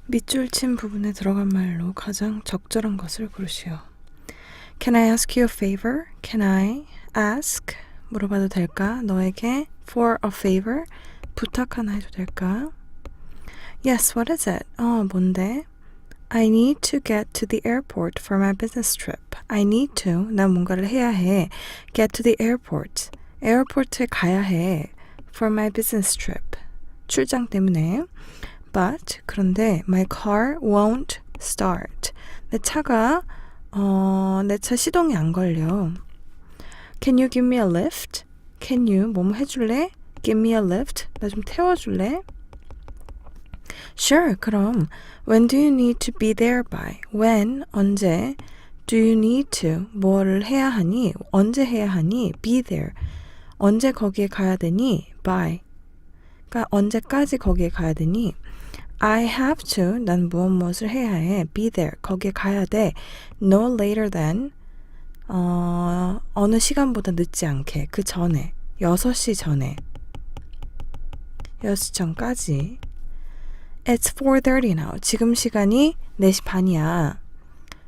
밑줄 친 부분에 들어간 말로 가장 적절한 것을 고르시오. Can I ask you a favor? Can I ask? 물어봐도 될까? 너에게 for a favor? 부탁 하나 해도 될까? Yes, what is it? 뭔데? I need to get to the airport for my business trip. I need to, 난 뭔가를 해야 해. Get to the airport. 에어포트에 가야 해. For my business trip. 출장 때문에. But, 그런데 my car won't start. 내 차가 내 차 시동이 안 걸려. Can you give me a lift? Can you 뭐뭐 해줄래? Give me a lift. 나 좀 태워줄래? Sure, 그럼. When do you need to be there by? When, 언제. Do you need to, 뭐를 해야 하니? 언제 해야 하니? Be there. 언제 거기에 가야 되니? By. 그러니까 언제까지 거기에 가야 되니? I have to, 난 무엇을 해야 해. Be there, 거기에 가야 돼. No later than, 어느 시간보다 늦지 않게. 그 전에, 6시 전에. 6시 전까지. It's 4:30 now. 지금 시간이 4시 반이야.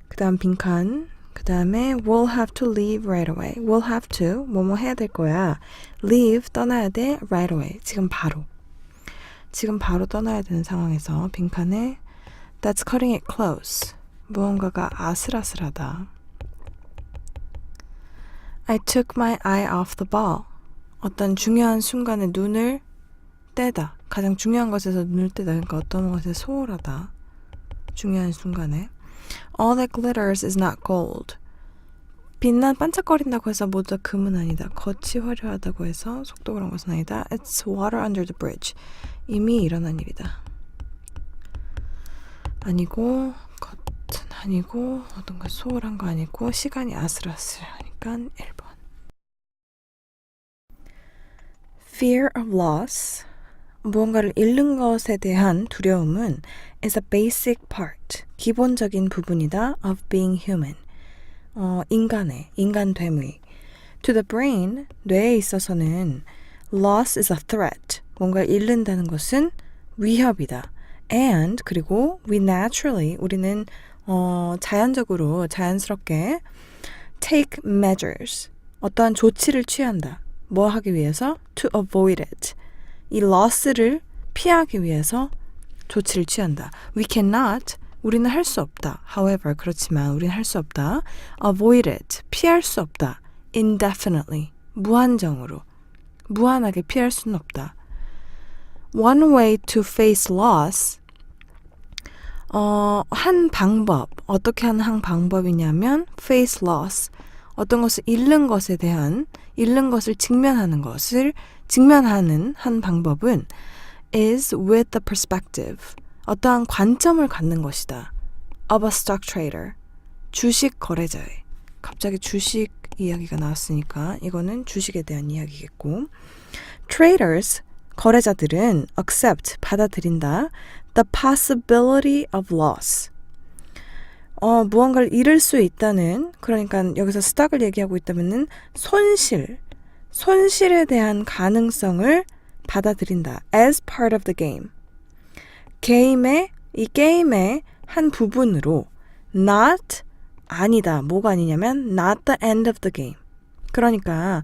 그 다음 빈칸. 그 다음에 we'll have to leave right away. We'll have to, 뭐뭐 해야 될 거야. Leave, 떠나야 돼. Right away. 지금 바로. 지금 바로 떠나야 되는 상황에서 빈칸에 That's cutting it close. 무언가가 아슬아슬하다. I took my eye off the ball. 어떤 중요한 순간에 눈을 떼다. 가장 중요한 것에서 눈을 떼다. 그러니까 어떤 것에 소홀하다. 중요한 순간에 All that glitters is not gold. 빛난 반짝거린다고 해서 모두 다 금은 아니다. 겉이 화려하다고 해서 속도 그런 것은 아니다. It's water under the bridge. 이미 일어난 일이다. 아니고 겉은 아니고 어떤 것 소홀한 거 아니고 시간이 아슬아슬하니까 1번. Fear of loss. 무언가를 잃는 것에 대한 두려움은 is a basic part. 기본적인 부분이다. of being human. 인간됨의. To the brain, 뇌에 있어서는 loss is a threat. 뭔가를 잃는다는 것은 위협이다. And, 그리고 we naturally, 우리는 자연스럽게 take measures. 어떠한 조치를 취한다. 뭐 하기 위해서? To avoid it. 이 loss를 피하기 위해서 조치를 취한다. We cannot, 우리는 할 수 없다. However, 그렇지만 우리는 할 수 없다. Avoid it, 피할 수 없다. Indefinitely, 무한정으로. 무한하게 피할 수는 없다. One way to face loss, 한 방법, 어떻게 하는 한 방법이냐면 face loss, 어떤 것을 잃는 것에 대한, 잃는 것을 직면하는 한 방법은 is with the perspective, 어떠한 관점을 갖는 것이다. of a stock trader, 주식 거래자의. 갑자기 주식 이야기가 나왔으니까 이거는 주식에 대한 이야기겠고, traders, 거래자들은 accept, 받아들인다. the possibility of loss, 무언가를 잃을 수 있다는, 그러니까 여기서 스탁을 얘기하고 있다면은 손실에 대한 가능성을 받아들인다. as part of the game. 이 게임의 한 부분으로 not, 아니다. 뭐가 아니냐면 not the end of the game. 그러니까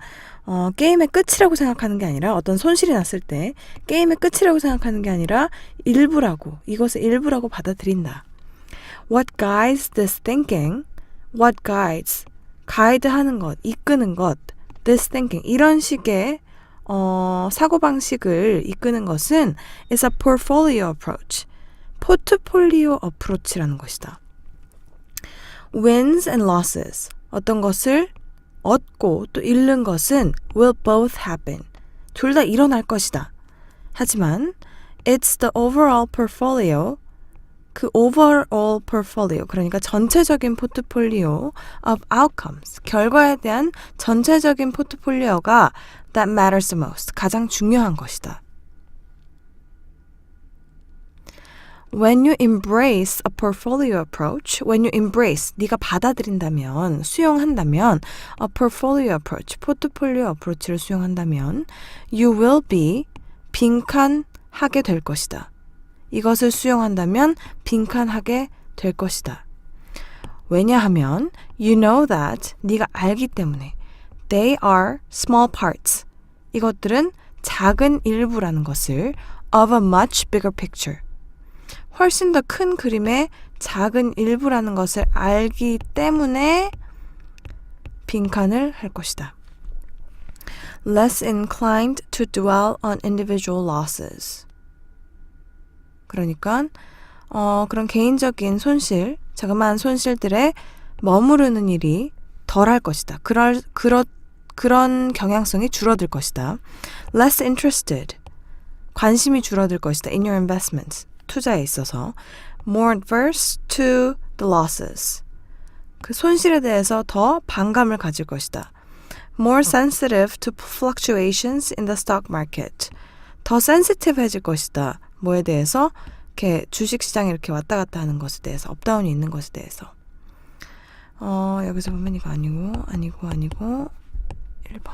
게임의 끝이라고 생각하는 게 아니라, 어떤 손실이 났을 때 게임의 끝이라고 생각하는 게 아니라 일부라고, 이것을 일부라고 받아들인다. What guides this thinking? What guides? 가이드하는 것, 이끄는 것. This thinking. 이런 식의 사고방식을 이끄는 것은 is a portfolio approach. 포트폴리오 어프로치라는 것이다. Wins and losses. 어떤 것을 얻고 또 잃는 것은 will both happen. 둘 다 일어날 것이다. 하지만 It's the overall portfolio. 그 overall portfolio, 그러니까 전체적인 포트폴리오 of outcomes, 결과에 대한 전체적인 포트폴리오가 that matters the most, 가장 중요한 것이다. When you embrace a portfolio approach, when you embrace, 네가 받아들인다면, 수용한다면, a portfolio approach, 포트폴리오 어프로치를 수용한다면, you will be 빈칸하게 될 것이다. 이것을 수용한다면 빈칸하게 될 것이다. 왜냐하면, you know that, 네가 알기 때문에, they are small parts. 이것들은 작은 일부라는 것을 of a much bigger picture. 훨씬 더 큰 그림의 작은 일부라는 것을 알기 때문에 빈칸을 할 것이다. Less inclined to dwell on individual losses. 그러니까 그런 개인적인 손실, 자그마한 손실들에 머무르는 일이 덜할 것이다. 그런 경향성이 줄어들 것이다. Less interested. 관심이 줄어들 것이다. In your investments. 투자에 있어서 more adverse to the losses. 그 손실에 대해서 더 반감을 가질 것이다. more sensitive to fluctuations in the stock market. 더 sensitive해질 것이다. 뭐에 대해서? 이렇게 주식시장이 이렇게 왔다 갔다 하는 것에 대해서, 업다운이 있는 것에 대해서. 여기서 보면 이거 아니고 1번.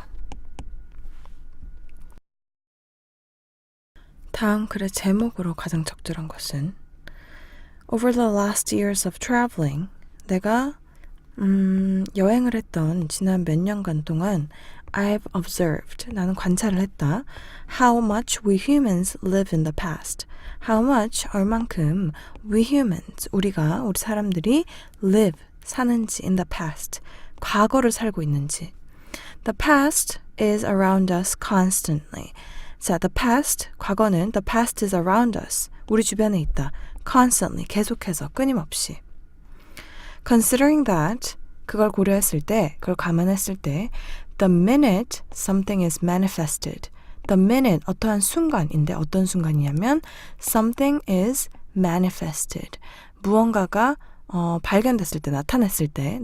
다음 글의 제목으로 가장 적절한 것은 Over the last years of traveling, 내가 여행을 했던 지난 몇 년간 동안 I've observed, 나는 관찰을 했다. How much we humans live in the past. How much, 얼만큼 we humans, 우리 사람들이 live, 사는지 in the past, 과거를 살고 있는지. The past is around us constantly. 자, the past, 과거는 the past is around us. 우리 주변에 있다. Constantly, 계속해서, 끊임없이. Considering that, 그걸 고려했을 때, 그걸 감안했을 때, the minute something is manifested. The minute, 어떠한 순간인데 어떤 순간이냐면 something is manifested. 무언가가 발견됐을 때, 나타났을 때,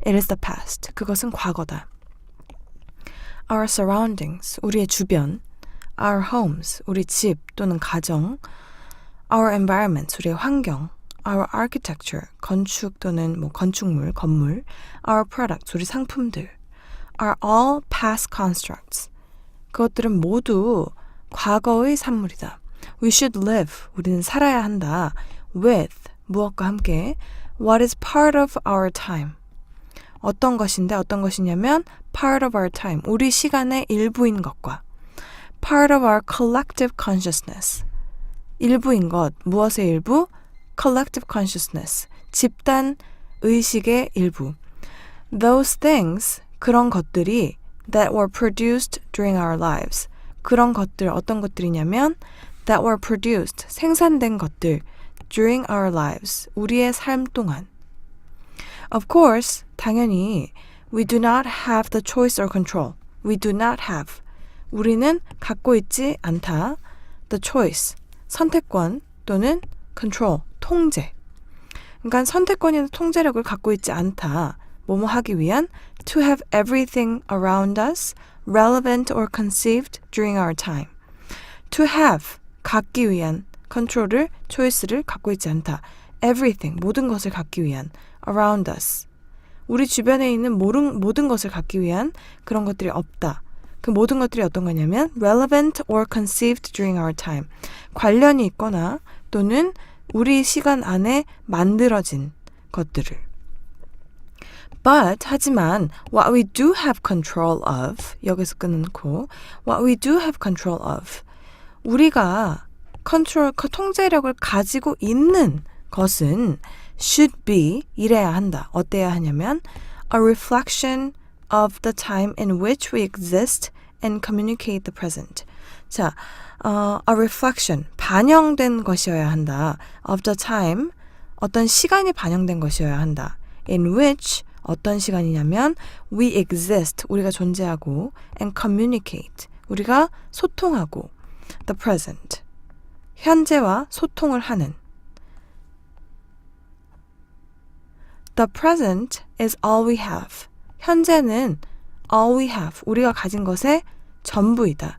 it is the past. 그것은 과거다. Our surroundings, 우리의 주변, our homes, 우리 집 또는 가정, our environments, 우리의 환경, our architecture, 건축 또는 건축물, 건물, our products, 우리 상품들, are all past constructs. 그것들은 모두 과거의 산물이다. We should live, 우리는 살아야 한다. With, 무엇과 함께, what is part of our time. 어떤 것이냐면 part of our time, 우리 시간의 일부인 것과 part of our collective consciousness, 일부인 것, 무엇의 일부? collective consciousness, 집단 의식의 일부. Those things, 그런 것들이 that were produced during our lives. 그런 것들, 어떤 것들이냐면 that were produced, 생산된 것들 during our lives, 우리의 삶 동안. Of course, 당연히 we do not have the choice or control. We do not have. 우리는 갖고 있지 않다. The choice, 선택권 또는 control, 통제. 그러니까 선택권이나 통제력을 갖고 있지 않다. 뭐뭐 하기 위한 to have everything around us relevant or conceived during our time. To have, 갖기 위한 control을, choice를 갖고 있지 않다. Everything, 모든 것을 갖기 위한 around us. 우리 주변에 있는 모든 것을 갖기 위한 그런 것들이 없다. 그 모든 것들이 어떤 거냐면 relevant or conceived during our time. 관련이 있거나 또는 우리 시간 안에 만들어진 것들을. But, 하지만 what we do have control of, 여기서 끊고 what we do have control of, 우리가 통제력을 가지고 있는 것은 should be, 이래야 한다. 어때야 하냐면 a reflection of the time in which we exist and communicate the present. 자, a reflection, 반영된 것이어야 한다. of the time, 어떤 시간이 반영된 것이어야 한다. in which, 어떤 시간이냐면 we exist, 우리가 존재하고 and communicate, 우리가 소통하고 the present. 현재와 소통을 하는. The present is all we have. 현재는 all we have. 우리가 가진 것의 전부이다.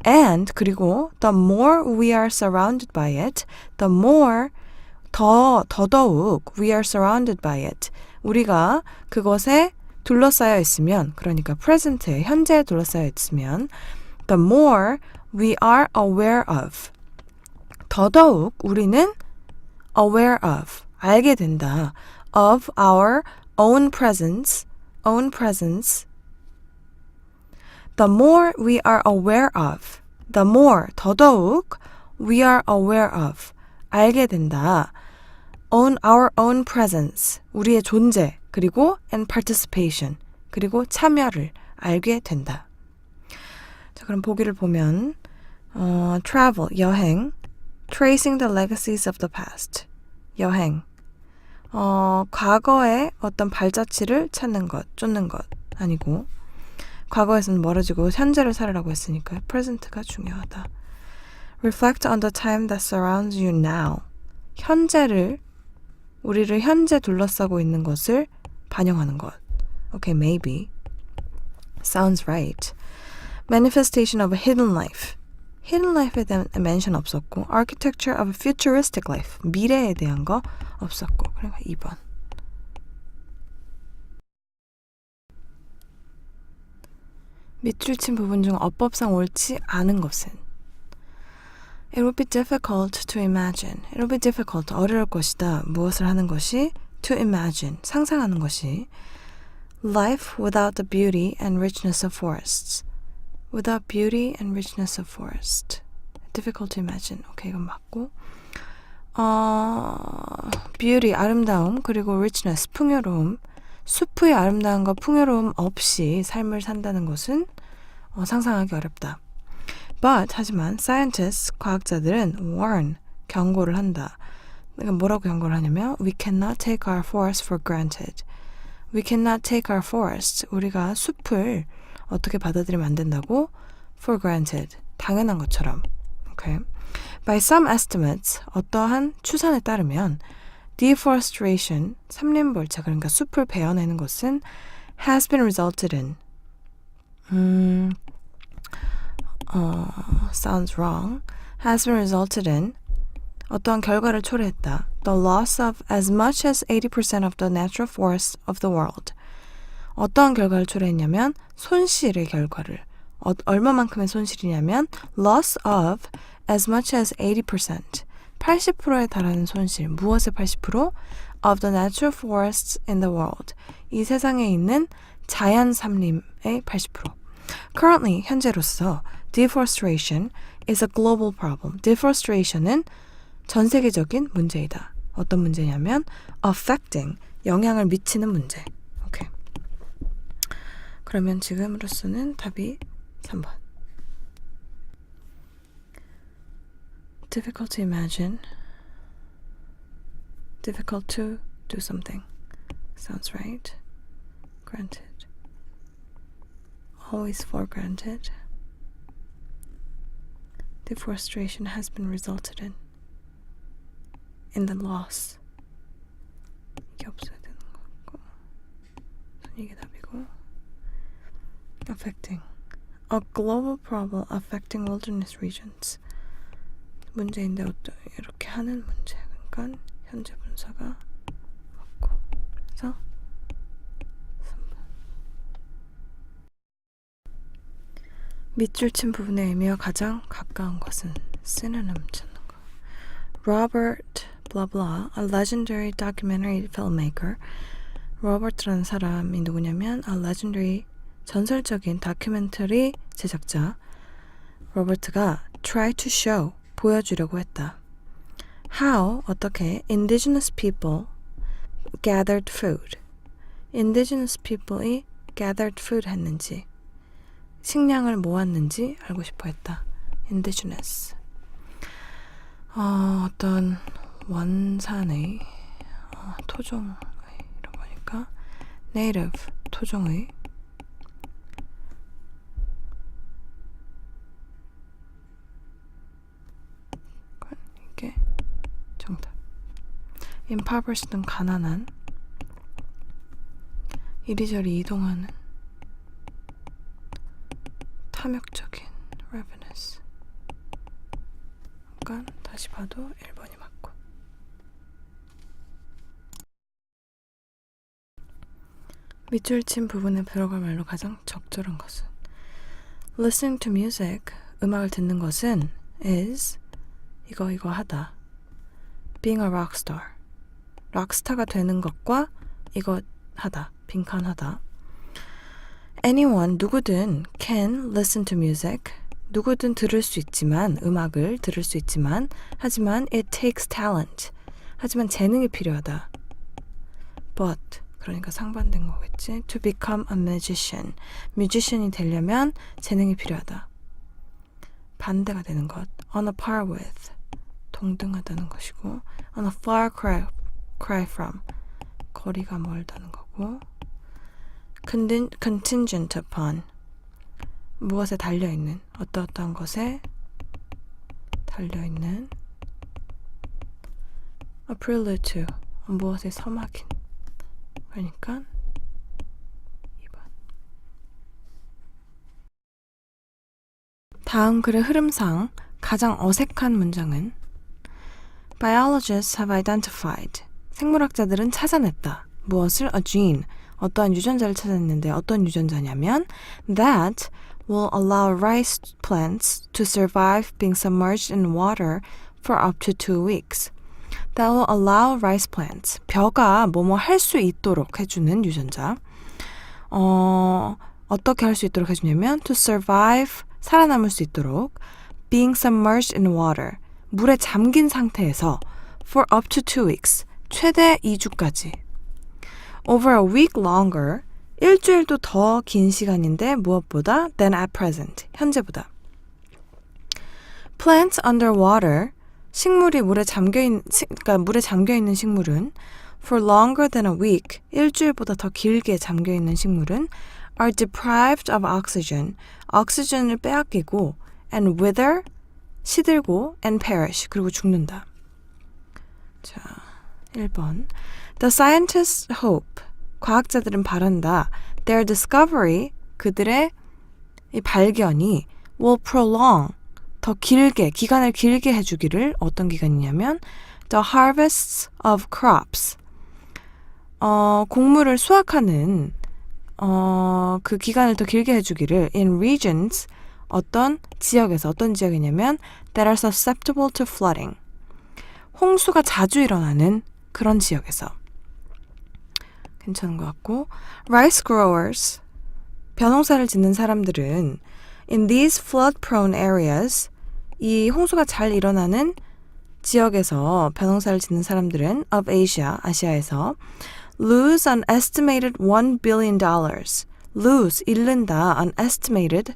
And 그리고 the more we are surrounded by it, the more 더더욱 we are surrounded by it. 우리가 그것에 둘러싸여 있으면, 그러니까 present에 현재에 둘러싸여 있으면 the more we are aware of. 더더욱 우리는 aware of, 알게 된다. of our own presence. The more we are aware of. The more, 더더욱 we are aware of. 알게 된다. on our own presence. 우리의 존재. 그리고 and participation. 그리고 참여를 알게 된다. 자, 그럼 보기를 보면 travel, 여행. tracing the legacies of the past. 여행. 과거의 어떤 발자취를 찾는 것, 쫓는 것 아니고 과거에서는 멀어지고 현재를 살으라고 했으니까 present가 중요하다. Reflect on the time that surrounds you now. 현재를, 우리를 현재 둘러싸고 있는 것을 반영하는 것. Okay, maybe. Sounds right. Manifestation of a hidden life. hidden life에 대한 mention 없었고 architecture of a futuristic life. 미래에 대한 거 없었고. 그러니까 2번. 밑줄 친 부분 중 어법상 옳지 않은 것은 It would be difficult to imagine. It would be difficult. 어려울 것이다. 무엇을 하는 것이? To imagine. 상상하는 것이. Life without the beauty and richness of forests. Without beauty and richness of forest. Difficult to imagine. 오케이, 이건 맞고. beauty, 아름다움, 그리고 richness, 풍요로움. 숲의 아름다움과 풍요로움 없이 삶을 산다는 것은 상상하기 어렵다. But, 하지만 scientists, 과학자들은 warn, 경고를 한다. 그러니까 뭐라고 경고를 하냐면 We cannot take our forests for granted. We cannot take our forests. 우리가 숲을 어떻게 받아들이면 안 된다고? For granted. 당연한 것처럼. Okay. By some estimates, 어떠한 추산에 따르면 deforestation, 산림벌채, 그러니까 숲을 베어내는 것은 has been resulted in sounds wrong. has been resulted in 어떠한 결과를 초래했다. The loss of as much as 80% of the natural forests of the world. 어떠한 결과를 초래했냐면 손실의 결과를. 얼마만큼의 손실이냐면 loss of as much as 80%. 80%에 달하는 손실. 무엇의 80%? Of the natural forests in the world. 이 세상에 있는 자연 산림의 80%. Currently, 현재로서 deforestation is a global problem. Deforestation은 전 세계적인 문제이다. 어떤 문제냐면 affecting, 영향을 미치는 문제. 오케이. 그러면 지금으로서는 답이 3번. Difficult to imagine. Difficult to do something. Sounds right. Granted. Always for granted. Deforestation has been resulted in the loss. 이게 없어야 되는 거고. 이게 답이고. Affecting. A global problem affecting wilderness regions. 문제인데 이렇게 하는 문제. 그러니까 현재 분사가 맞고. 그래서 3번. 밑줄 친 부분의 의미와 가장 가까운 것은 synonym 찾는 거. Robert blah blah, a legendary documentary filmmaker. 로버트라는 사람이 누구냐면 a legendary, 전설적인 다큐멘터리 제작자 로버트가 try to show, 보여주려고 했다. How, 어떻게 indigenous people gathered food. indigenous people이 gathered food 했는지, 식량을 모았는지 알고 싶어 했다. indigenous. 어떤 원산의 토종의 이라고 하니까 native, 토종의 impoverished는 가난한, 이리저리 이동하는, 탐욕적인, ravenous. 그러니까 다시 봐도 1번이 맞고. 밑줄 친 부분에 들어갈 말로 가장 적절한 것은 listening to music, 음악을 듣는 것은 is 이거 하다. being a rock star, 락스타가 되는 것과 이거 하다, 빈칸하다. anyone, 누구든 can listen to music, 누구든 들을 수 있지만, 음악을 들을 수 있지만, 하지만 it takes talent, 하지만 재능이 필요하다. but, 그러니까 상반된 거겠지. to become a musician, 뮤지션이 되려면 재능이 필요하다. 반대가 되는 것. on a par with, 동등하다는 것이고, on a far cry from, 거리가 멀다는 거고, contingent upon, 무엇에 달려있는, 어떠한 것에 달려있는, a prelude to, 무엇에 서막인, 그러니까 2번. 다음 글의 흐름상 가장 어색한 문장은 Biologists have identified, 생물학자들은 찾아냈다. 무엇을? A gene, 어떠한 유전자를 찾아냈는데 어떤 유전자냐면 that will allow rice plants to survive being submerged in water for up to 2 weeks. That will allow rice plants, 벼가 뭐뭐 할 수 있도록 해주는 유전자. 어떻게 할 수 있도록 해주냐면 to survive, 살아남을 수 있도록 being submerged in water, 물에 잠긴 상태에서 for up to 2 weeks, 최대 2주까지. over a week longer, 일주일도 더 긴 시간인데 무엇보다 than at present, 현재보다. plants underwater, 식물이 물에 잠겨있는 식물은 for longer than a week, 일주일보다 더 길게 잠겨있는 식물은 are deprived of oxygen, 오xygen을 빼앗기고 and wither, 시들고 and perish, 그리고 죽는다. 자, 1번. The scientists hope, 과학자들은 바란다. Their discovery, 그들의 이 발견이 will prolong, 더 길게, 기간을 길게 해주기를. 어떤 기간이냐면 the harvests of crops, 곡물을 수확하는 그 기간을 더 길게 해주기를 in regions, 어떤 지역에서, 어떤 지역이냐면 that are susceptible to flooding, 홍수가 자주 일어나는 그런 지역에서. 괜찮은 것 같고, rice growers, 벼농사를 짓는 사람들은 in these flood-prone areas, 이 홍수가 잘 일어나는 지역에서 벼농사를 짓는 사람들은 of Asia, 아시아에서 lose an estimated $1 billion, lose, 잃는다, an estimated,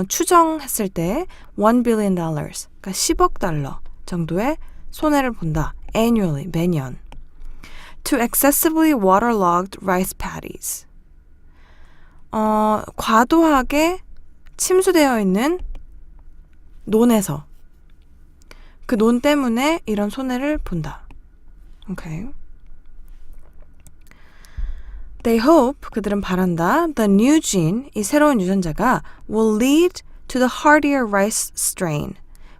추정했을 때 $1 billion, 그러니까 10억 달러 정도의 손해를 본다. annually, 매년. to excessively waterlogged rice paddies, 과도하게 침수되어 있는 논에서 그 논 때문에 이런 손해를 본다. 오케이. They hope, 그들은 바란다. The new gene, 이 새로운 유전자가 will lead to the hardier rice strain.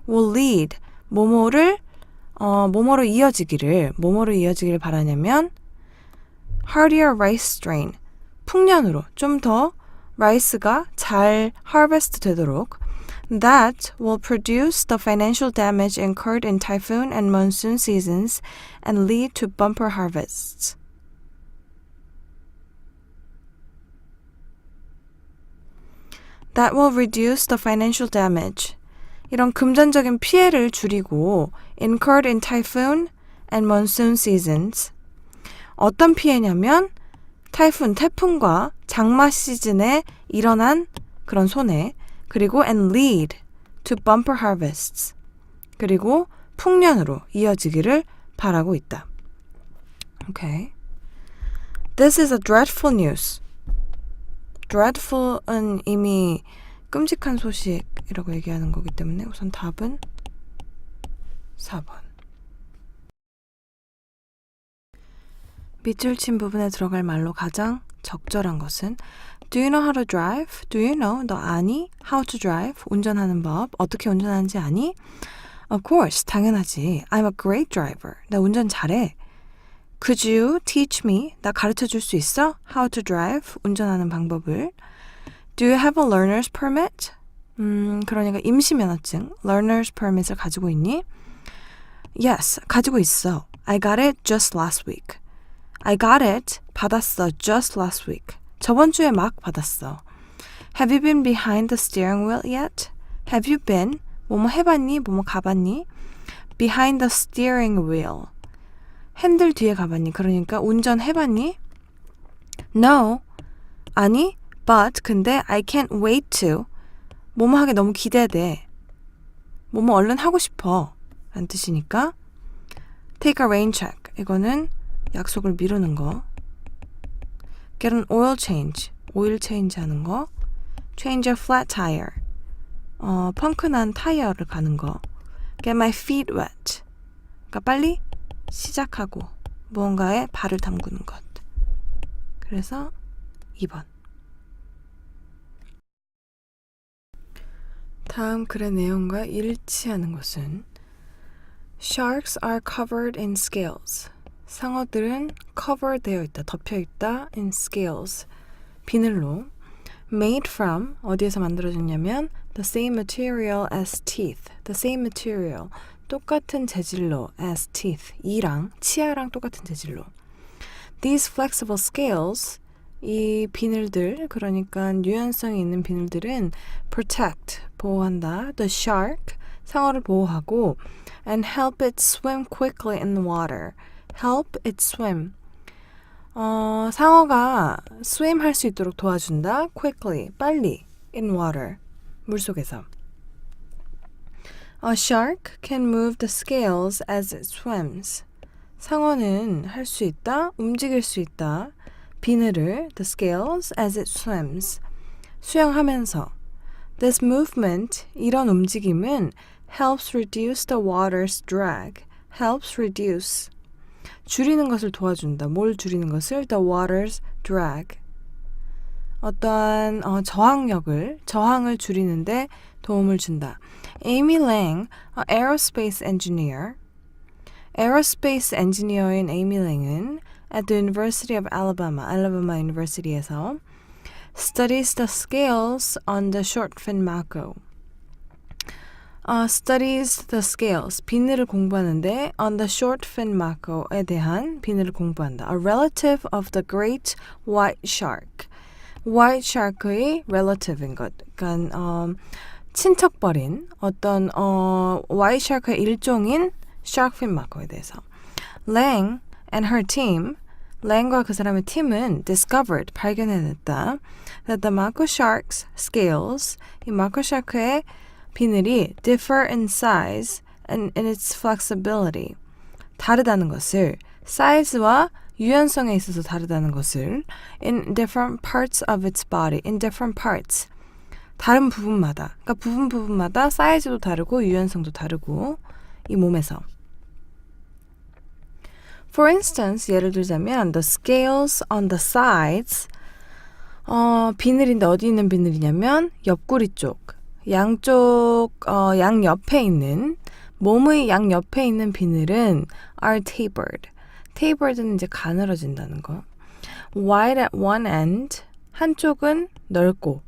will lead, 뭐뭐로 이어지기를 바라냐면 hardier rice strain, 풍년으로 좀 더 라이스가 잘 harvest 되도록. That will produce the financial damage incurred in typhoon and monsoon seasons and lead to bumper harvests. That will reduce the financial damage, 이런 금전적인 피해를 줄이고 incurred in typhoon and monsoon seasons, 어떤 피해냐면 태풍과 장마 시즌에 일어난 그런 손해, 그리고 and lead to bumper harvests, 그리고 풍년으로 이어지기를 바라고 있다. Okay. This is a dreadful news. dreadful은 이미 끔찍한 소식이라고 얘기하는 거기 때문에 우선 답은 4번. 밑줄 친 부분에 들어갈 말로 가장 적절한 것은 Do you know how to drive? Do you know? 너 아니? How to drive? 운전하는 법. 어떻게 운전하는지 아니? Of course. 당연하지. I'm a great driver. 나 운전 잘해. Could you teach me? 나 가르쳐 줄 수 있어? How to drive? 운전하는 방법을. Do you have a learner's permit? 그러니까 임시 면허증, learner's permit을 가지고 있니? Yes, 가지고 있어. I got it just last week. I got it, 받았어, just last week. 저번 주에 막 받았어. Have you been behind the steering wheel yet? Have you been? 뭐뭐 해봤니? 뭐뭐 가봤니? Behind the steering wheel. 핸들 뒤에 가봤니? 그러니까 운전해봤니? No. 아니, but 근데 I can't wait to. 뭐뭐 하게 너무 기대돼. 뭐뭐 얼른 하고 싶어. 라는 뜻이니까 take a rain check. 이거는 약속을 미루는 거. Get an oil change. 오일 체인지 하는 거. Change a flat tire. 펑크난 타이어를 가는 거. Get my feet wet. 그러니까 빨리 시작하고 무언가에 발을 담그는 것. 그래서 2번. 다음 글의 내용과 일치하는 것은 Sharks are covered in scales. 상어들은 cover 되어 있다, 덮여 있다 in scales. 비늘로. Made from, 어디에서 만들어졌냐면 the same material as teeth. The same material, 똑같은 재질로 as teeth. 이랑, 치아랑 똑같은 재질로. These flexible scales, 이 비늘들, 그러니까 유연성이 있는 비늘들은 protect, 보호한다. The shark, 상어를 보호하고 and help it swim quickly in the water. help it swim. 상어가 swim 할 수 있도록 도와준다. quickly, 빨리, in water, 물속에서. A shark can move the scales as it swims. 상어는 할 수 있다, 움직일 수 있다. 비늘을, the scales, as it swims. 수영하면서. This movement, 이런 움직임은 helps reduce the water's drag. helps reduce. 줄이는 것을 도와준다. 뭘 줄이는 것을? The water's drag. 어떠한 저항을 줄이는데 도움을 준다. Amy Lang, aerospace engineer. aerospace engineer인 Amy Lang은 at the University of Alabama, 알라바마 유니버시티에서 studies the scales on the short-fin mako. Studies the scales, 비늘을 공부하는데 on the short-fin mako에 대한 비늘을 공부한다. A relative of the great white shark. white shark의 relative인 것. 그러니까 친척벌인 어떤 white shark의 일종인 shark-fin mako에 대해서. Lang and her team, 랭과 그 사람의 팀은 discovered, 발견해냈다. that the mako shark's scales, 이 mako shark의 비늘이 differ in size and in its flexibility. 다르다는 것을, 사이즈와 유연성에 있어서 다르다는 것을 in different parts of its body, in different parts. 다른 부분마다, 그러니까 부분마다 사이즈도 다르고 유연성도 다르고 이 몸에서. For instance, 예를 들자면 the scales on the sides, 비늘인데 어디 있는 비늘이냐면 옆구리 쪽, 양옆에 있는, 몸의 양옆에 있는 비늘은 are tapered. tapered는 이제 가늘어진다는 거. wide at one end, 한쪽은 넓고,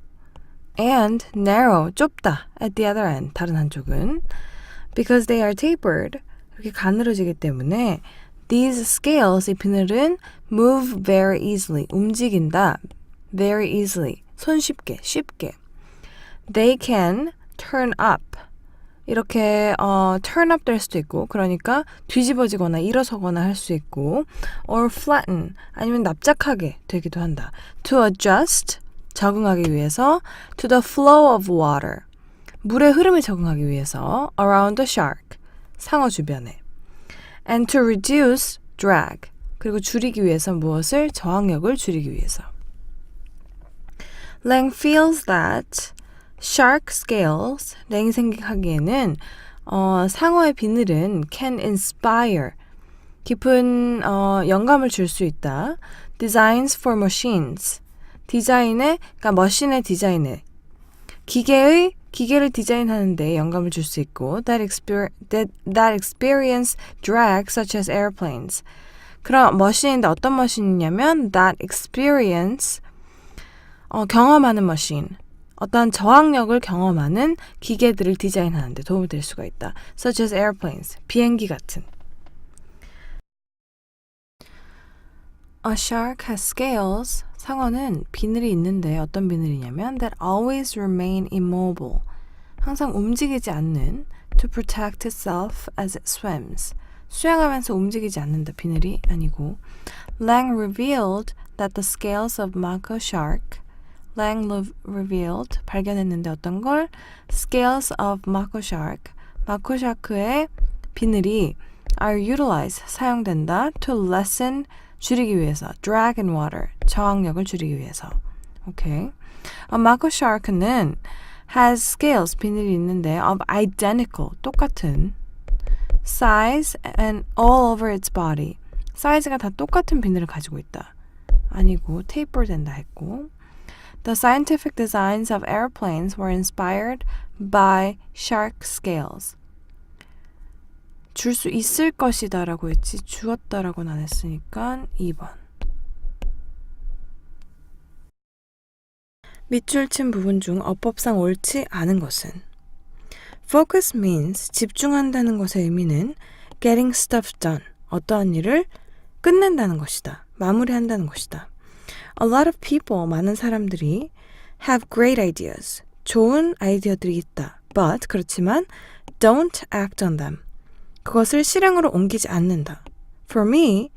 and narrow, 좁다 at the other end, 다른 한쪽은. because they are tapered, 이렇게 가늘어지기 때문에 these scales, 이 비늘은 move very easily, 움직인다. very easily, 손쉽게, 쉽게. They can turn up. 이렇게 turn up 될 수도 있고, 그러니까 뒤집어지거나 일어서거나 할 수 있고, or flatten, 아니면 납작하게 되기도 한다. To adjust, 적응하기 위해서, to the flow of water, 물의 흐름에 적응하기 위해서, around the shark, 상어 주변에. And to reduce drag, 그리고 줄이기 위해서 무엇을? 저항력을 줄이기 위해서. Lang feels that shark scales, 랭이 생각하기에는 상어의 비늘은 can inspire, 깊은 영감을 줄 수 있다. Designs for machines. 디자인에, 그러니까 머신의 디자인에 기계를 디자인하는데 영감을 줄 수 있고 that experience drag such as airplanes. 그런 머신인데 어떤 머신이냐면 that experience 경험하는 머신. 어떤 저항력을 경험하는 기계들을 디자인하는 데 도움이 될 수가 있다. Such as airplanes. 비행기 같은. A shark has scales. 상어는 비늘이 있는데 어떤 비늘이냐면 that always remain immobile. 항상 움직이지 않는 to protect itself as it swims. 수영하면서 움직이지 않는다. 비늘이 아니고 Lang revealed that the scales of mako shark Lang revealed 발견했는데 어떤 걸 scales of mako shark 마코 샤크의 비늘이 are utilized 사용된다 to lessen 줄이기 위해서 drag in water 저항력을 줄이기 위해서 오케이 마코 샤크는 has scales 비늘이 있는데 of identical 똑같은 size and all over its body 사이즈가 다 똑같은 비늘을 가지고 있다 아니고 taper 된다 했고 The scientific designs of airplanes were inspired by shark scales. 줄 수 있을 것이다 라고 했지 주었다라고는 안 했으니까 2번. 밑줄 친 부분 중 어법상 옳지 않은 것은 Focus means 집중한다는 것의 의미는 getting stuff done. 어떠한 일을 끝낸다는 것이다. 마무리한다는 것이다. A lot of people, 많은 사람들이 have great ideas. 좋은 아이디어들이 있다. But, 그렇지만 don't act on them. 그것을 실행으로 옮기지 않는다. For me,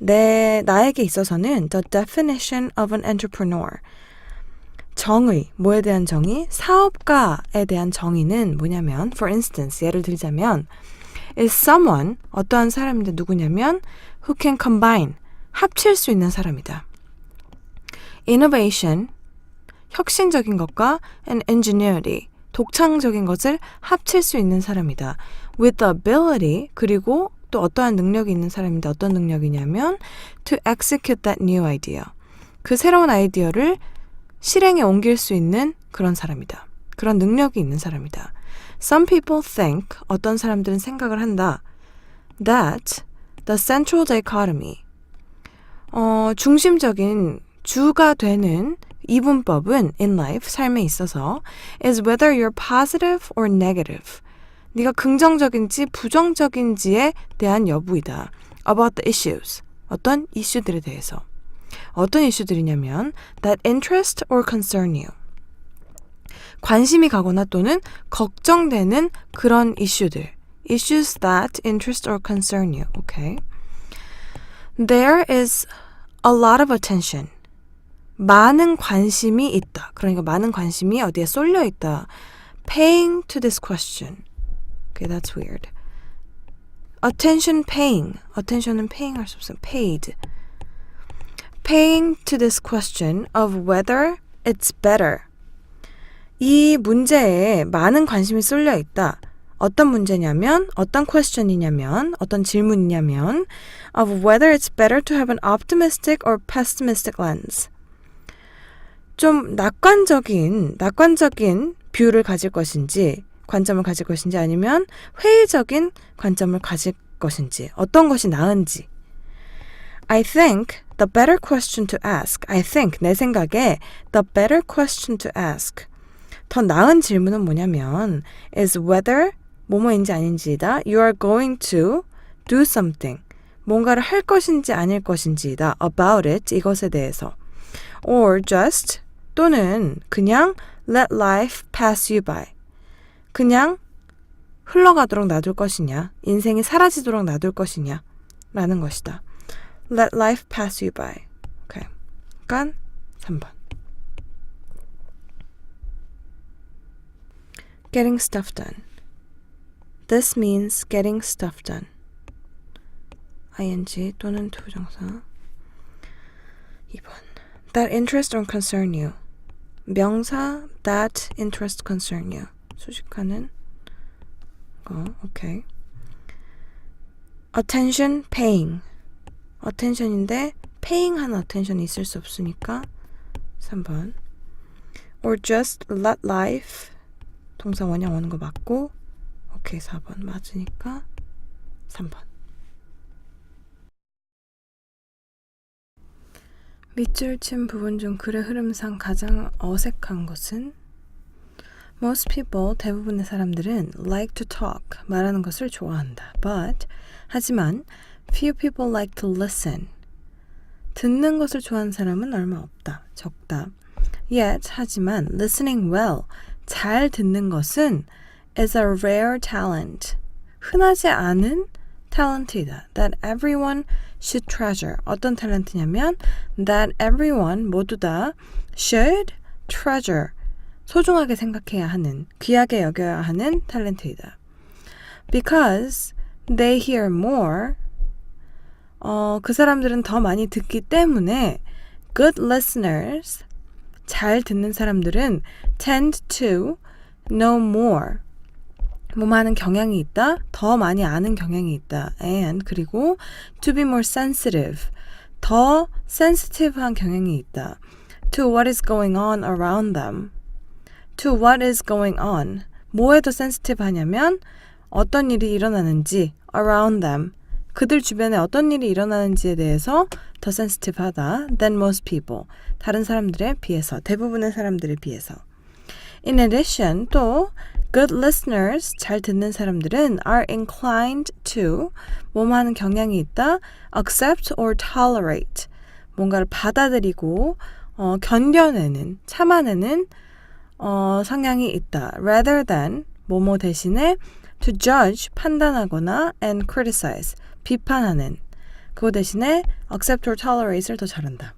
나에게 있어서는 the definition of an entrepreneur. 정의, 뭐에 대한 정의? 사업가에 대한 정의는 뭐냐면 for instance, 예를 들자면 is someone, 어떠한 사람인데 누구냐면 who can combine, 합칠 수 있는 사람이다. Innovation, 혁신적인 것과 and ingenuity, 독창적인 것을 합칠 수 있는 사람이다. With the ability, 그리고 또 어떠한 능력이 있는 사람인데 어떤 능력이냐면 to execute that new idea. 그 새로운 아이디어를 실행에 옮길 수 있는 그런 사람이다. 그런 능력이 있는 사람이다. Some people think, 어떤 사람들은 생각을 한다. That the central dichotomy, 중심적인 주가 되는 이분법은 in life, 삶에 있어서 is whether you're positive or negative. 네가 긍정적인지 부정적인지에 대한 여부이다. About the issues. 어떤 이슈들에 대해서. 어떤 이슈들이냐면 that interest or concern you. 관심이 가거나 또는 걱정되는 그런 이슈들. Issues that interest or concern you. Okay. There is a lot of attention. 많은 관심이 있다. 그러니까 많은 관심이 어디에 쏠려 있다. Paying to this question. Okay, that's weird. Attention paying. Attention은 paying 할 수 없어요. Paid. Paying to this question of whether it's better. 이 문제에 많은 관심이 쏠려 있다. 어떤 문제냐면, 어떤 question이냐면, 어떤 질문이냐면 of whether it's better to have an optimistic or pessimistic lens. 좀 낙관적인 뷰를 가질 것인지, 관점을 가질 것인지 아니면 회의적인 관점을 가질 것인지, 어떤 것이 나은지. I think the better question to ask. I think, 내 생각에 the better question to ask. 더 나은 질문은 뭐냐면 is whether, 뭐뭐인지 아닌지이다. You are going to do something. 뭔가를 할 것인지 아닐 것인지이다. About it, 이것에 대해서. Or just, 또는 그냥 let life pass you by. 그냥 흘러가도록 놔둘 것이냐, 인생이 사라지도록 놔둘 것이냐 라는 것이다. Let life pass you by. Okay. 그러니까 3번. Getting stuff done. This means getting stuff done. ing 또는 투부정사. 2번. That interest or concern you. 명사 that interest concern you. 수식하는 거. 오케이. attention, paying. attention인데 paying 하는 attention이 있을 수 없으니까 3번. or just let life. 동사 원형 오는 거 맞고 오케이 4번 맞으니까 3번. 밑줄 친 부분 중 글의 흐름상 가장 어색한 것은 Most people, 대부분의 사람들은 like to talk, 말하는 것을 좋아한다. But, 하지만 few people like to listen. 듣는 것을 좋아하는 사람은 얼마 없다. 적다. Yet, 하지만 listening well, 잘 듣는 것은 is a rare talent. 흔하지 않은 탤런트이다. That everyone should treasure. 어떤 탤런트냐면 that everyone, 모두 다 should treasure. 소중하게 생각해야 하는, 귀하게 여겨야 하는 탤런트이다. Because they hear more. 그 사람들은 더 많이 듣기 때문에 good listeners, 잘 듣는 사람들은 tend to know more. 뭐하는 경향이 있다, 더 많이 아는 경향이 있다. And 그리고 to be more sensitive, 더 sensitive한 경향이 있다. To what is going on around them. To what is going on. 뭐에 더 sensitive 하냐면 어떤 일이 일어나는지 around them. 그들 주변에 어떤 일이 일어나는지에 대해서 더 sensitive 하다 than most people. 다른 사람들에 비해서, 대부분의 사람들에 비해서. In addition, 또 good listeners, 잘 듣는 사람들은 are inclined to, 뭐뭐 하는 경향이 있다, accept or tolerate, 뭔가를 받아들이고 견뎌내는, 참아내는 성향이 있다. Rather than, 뭐뭐 대신에 to judge, 판단하거나 and criticize, 비판하는, 그거 대신에 accept or tolerate를 더 잘한다.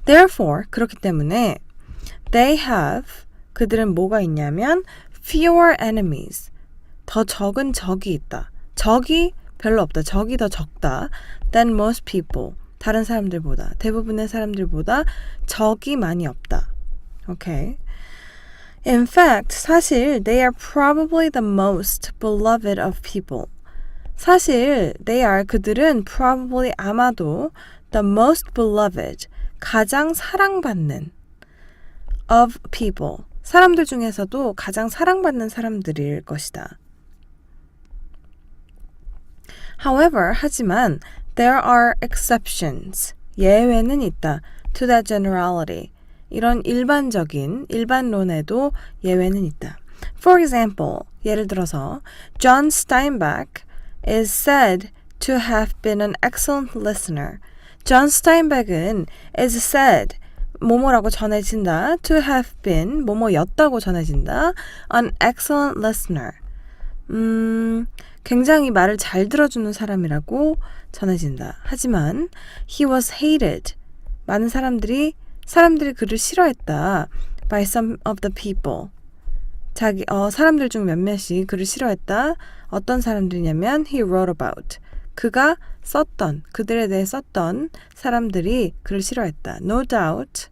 Therefore, 그렇기 때문에 they have, 그들은 뭐가 있냐면 fewer enemies, 더 적은 적이 있다. 적이 별로 없다. 적이 더 적다. than most people, 다른 사람들보다, 대부분의 사람들보다 적이 많이 없다. Okay. In fact, 사실 they are probably the most beloved of people. 사실 they are, 그들은 probably, 아마도 the most beloved, 가장 사랑받는 of people, 사람들 중에서도 가장 사랑받는 사람들일 것이다. However, 하지만 there are exceptions, 예외는 있다. To that generality, 이런 일반론에도 예외는 있다. For example, 예를 들어서 John Steinbeck is said to have been an excellent listener. John Steinbeck은 is said, 뭐뭐라고 전해진다. To have been, 뭐뭐였다고 전해진다. An excellent listener. 굉장히 말을 잘 들어주는 사람이라고 전해진다. 하지만 he was hated. 많은 사람들이 그를 싫어했다. By some of the people. 사람들 중 몇몇이 그를 싫어했다. 어떤 사람들이냐면 he wrote about. 그가 썼던, 그들에 대해 썼던 사람들이 그를 싫어했다. No doubt.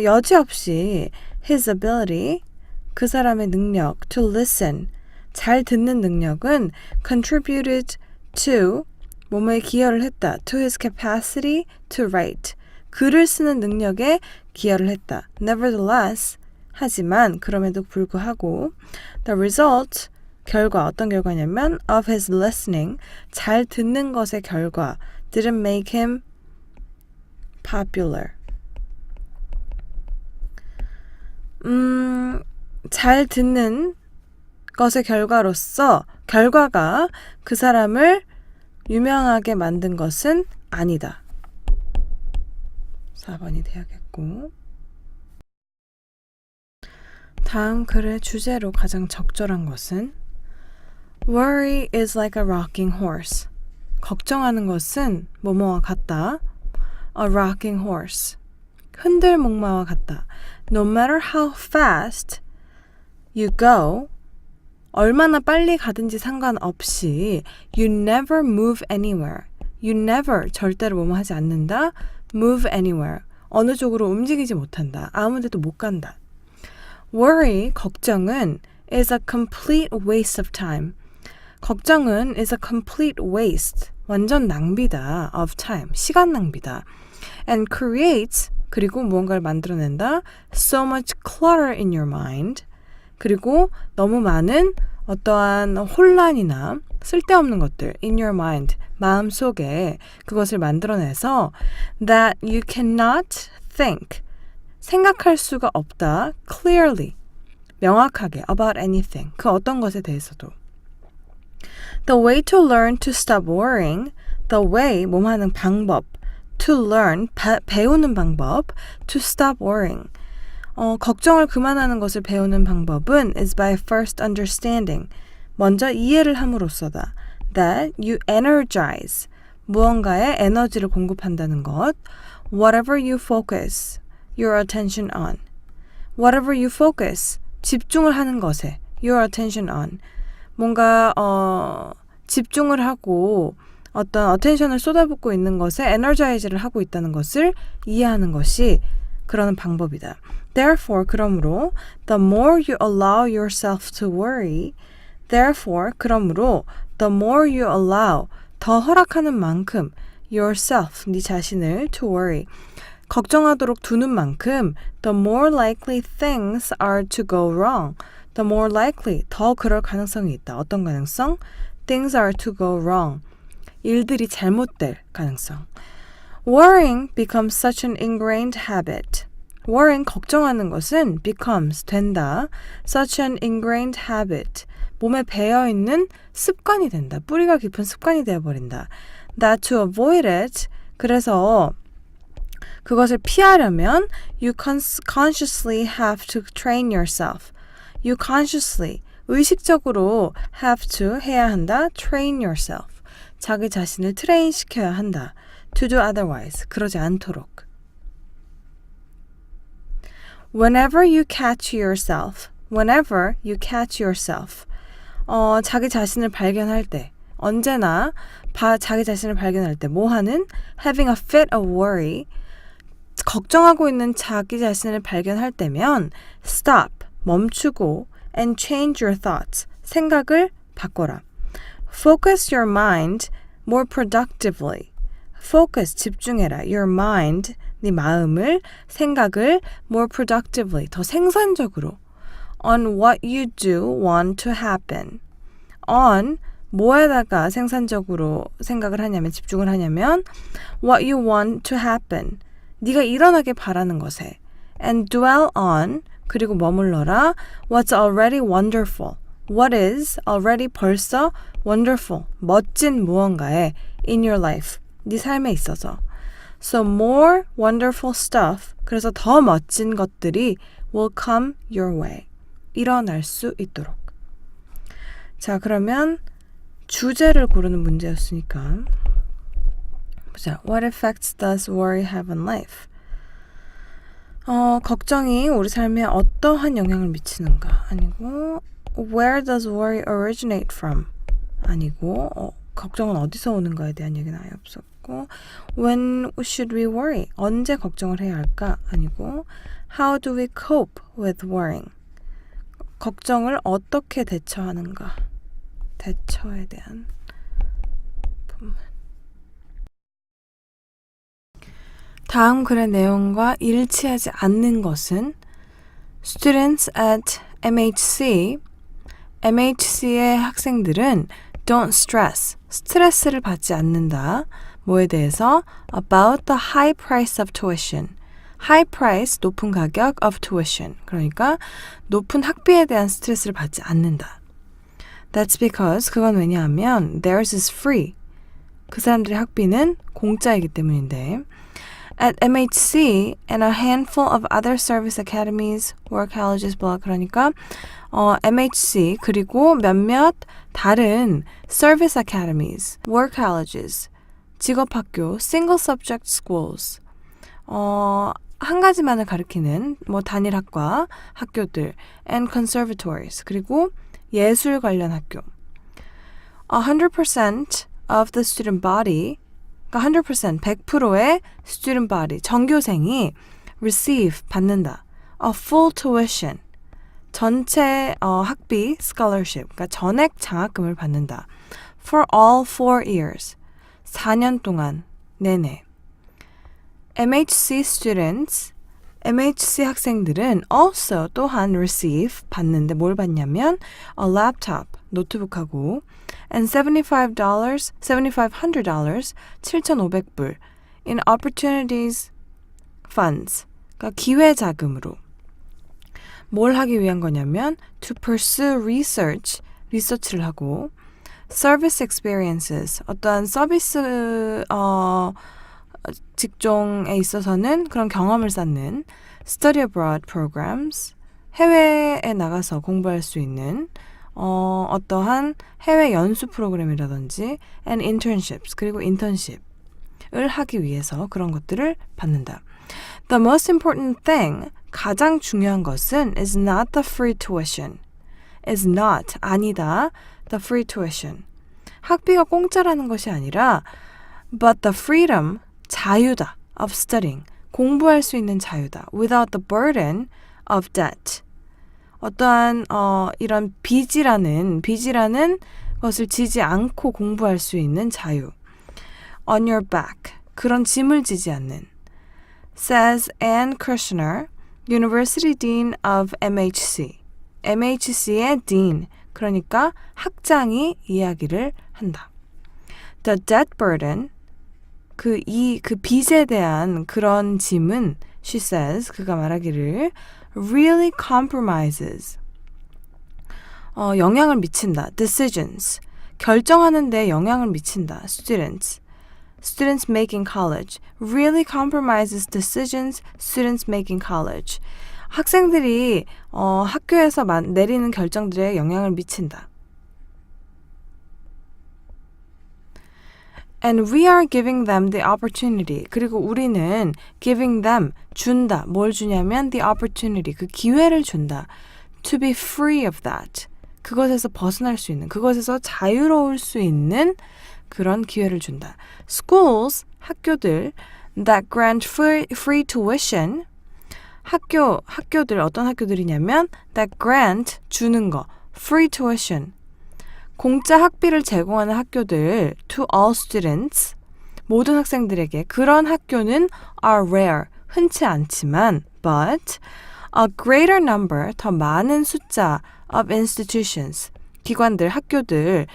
여지없이 his ability, 그 사람의 능력, to listen, 잘 듣는 능력은 contributed to, 뭐뭐에 기여를 했다. To his capacity to write, 글을 쓰는 능력에 기여를 했다. Nevertheless, 하지만 그럼에도 불구하고 the result, 결과, 어떤 결과냐면 of his listening, 잘 듣는 것의 결과 didn't make him popular. 잘 듣는 것의 결과로서 결과가 그 사람을 유명하게 만든 것은 아니다. 4번이 돼야겠고, 다음 글의 주제로 가장 적절한 것은 Worry is like a rocking horse. 걱정하는 것은 뭐뭐와 같다. A rocking horse. 흔들 목마와 같다. No matter how fast you go, 얼마나 빨리 가든지 상관없이 you never move anywhere. You never, 절대로 뭐뭐 하지 않는다. Move anywhere. 어느 쪽으로 움직이지 못한다. 아무 데도 못 간다. Worry, 걱정은 is a complete waste of time. 걱정은 is a complete waste. 완전 낭비다. of time. 시간 낭비다. And creates 그리고 무언가를 만들어낸다. so much clutter in your mind. 그리고 너무 많은 어떠한 혼란이나 쓸데없는 것들 in your mind. 마음속에 그것을 만들어내서 that you cannot think. 생각할 수가 없다. clearly. 명확하게 about anything. 그 어떤 것에 대해서도. The way to learn to stop worrying. The way, 몸 하는 방법. To learn, 배우는 방법. To stop worrying. 걱정을 그만하는 것을 배우는 방법은 is by first understanding. 먼저 이해를 함으로써다. That you energize. 무언가에 에너지를 공급한다는 것. Whatever you focus your attention on. Whatever you focus. 집중을 하는 것에 your attention on. 뭔가 집중을 하고 어떤 attention을 쏟아붓고 있는 것에 energize를 하고 있다는 것을 이해하는 것이 그러는 방법이다. Therefore, 그러므로 the more you allow yourself to worry, therefore, 그러므로 the more you allow, 더 허락하는 만큼 yourself, 네 자신을 to worry, 걱정하도록 두는 만큼 the more likely things are to go wrong. The more likely, 더 그럴 가능성이 있다. 어떤 가능성? Things are to go wrong. 일들이 잘못될 가능성. Worrying becomes such an ingrained habit. Worrying, 걱정하는 것은 becomes, 된다. Such an ingrained habit. 몸에 배어있는 습관이 된다. 뿌리가 깊은 습관이 되어버린다. That to avoid it, 그래서 그것을 피하려면 you consciously have to train yourself. You consciously, 의식적으로 have to, 해야 한다. train yourself. 자기 자신을 트레인 시켜야 한다. to do otherwise, 그러지 않도록. Whenever you catch yourself, 자기 자신을 발견할 때, 언제나 자기 자신을 발견할 때 뭐 하는? Having a fit of worry, 걱정하고 있는 자기 자신을 발견할 때면 stop, 멈추고 and change your thoughts, 생각을 바꿔라. Focus your mind more productively. Focus, 집중해라. Your mind, 네 마음을, 생각을 more productively, 더 생산적으로 on what you do want to happen. on, 뭐에다가 생산적으로 생각을 하냐면, 집중을 하냐면 what you want to happen. 네가 일어나게 바라는 것에 and dwell on, 그리고 머물러라 what's already wonderful. What is already 벌써 wonderful, 멋진 무언가에 in your life, 네 삶에 있어서. So more wonderful stuff, 그래서 더 멋진 것들이 will come your way, 일어날 수 있도록. 자, 그러면 주제를 고르는 문제였으니까 보자. What effects does worry have on life? 걱정이 우리 삶에 어떠한 영향을 미치는가? 아니고 Where does worry originate from? 아니고 걱정은 어디서 오는가에 대한 얘기는 아예 없었고 When should we worry? 언제 걱정을 해야 할까? 아니고 How do we cope with worrying? 걱정을 어떻게 대처하는가? 대처에 대한 부분. 다음 글의 내용과 일치하지 않는 것은 Students at MHC의 학생들은 don't stress, 스트레스를 받지 않는다. 뭐에 대해서? About the high price of tuition. high price, 높은 가격 of tuition. 그러니까 높은 학비에 대한 스트레스를 받지 않는다. That's because, 그건 왜냐하면 theirs is free. 그 사람들의 학비는 공짜이기 때문인데 At MHC and a handful of other service academies, work colleges, blah, 그러니까 MHC 그리고 몇몇 다른 service academies, work colleges, 직업학교, single subject schools, 한 가지만을 가리키는 단일학과 학교들, and conservatories, 그리고 예술 관련 학교. 100% of the student body, 그러니까 100%의 student body, 전교생이 receive, 받는다. a full tuition, 전체 학비 scholarship, 그러니까 전액 장학금을 받는다. For all 4 years. 4년 동안 내내. MHC students, MHC 학생들은 also 또한 receive 받는데 뭘 받냐면 a laptop, 노트북하고 and $7,500, $7,500 in opportunities funds, 그러니까 기회 자금으로 뭘 하기 위한 거냐면 to pursue research, 리서치를 하고 service experiences, 어떠한 서비스 직종에 있어서는 그런 경험을 쌓는 study abroad programs, 해외에 나가서 공부할 수 있는 어떠한 해외 연수 프로그램이라든지 and internships, 그리고 인턴십을 하기 위해서 그런 것들을 받는다. The most important thing, 가장 중요한 것은 is not the free tuition. is not, 아니다. the free tuition. 학비가 공짜라는 것이 아니라 but the freedom, 자유다. of studying, 공부할 수 있는 자유다. without the burden of debt. 어떠한 이런 빚이라는 것을 지지 않고 공부할 수 있는 자유. on your back, 그런 짐을 지지 않는. says Ann Kirshner, University Dean of MHC. MHC의 Dean, 그러니까 학장이 이야기를 한다. The debt burden, 그 빚에 대한 그런 짐은, she says, 그가 말하기를 really compromises, 영향을 미친다. decisions, 결정하는 데 영향을 미친다. students make in college, really compromises decisions students make in college. 학생들이 학교에서 내리는 결정들에 영향을 미친다. And we are giving them the opportunity. 그리고 우리는 giving them, 준다. 뭘 주냐면 the opportunity, 그 기회를 준다. To be free of that. 그것에서 벗어날 수 있는, 그것에서 자유로울 수 있는 그런 기회를 준다. Schools, 학교들, that grant free tuition. 학교들, 어떤 학교들이냐면 that grant, 주는 거, free tuition. 공짜 학비를 제공하는 학교들 to all students, 모든 학생들에게. 그런 학교는 are rare, 흔치 않지만 but a greater number, 더 많은 숫자 of institutions, 기관들, 학교들이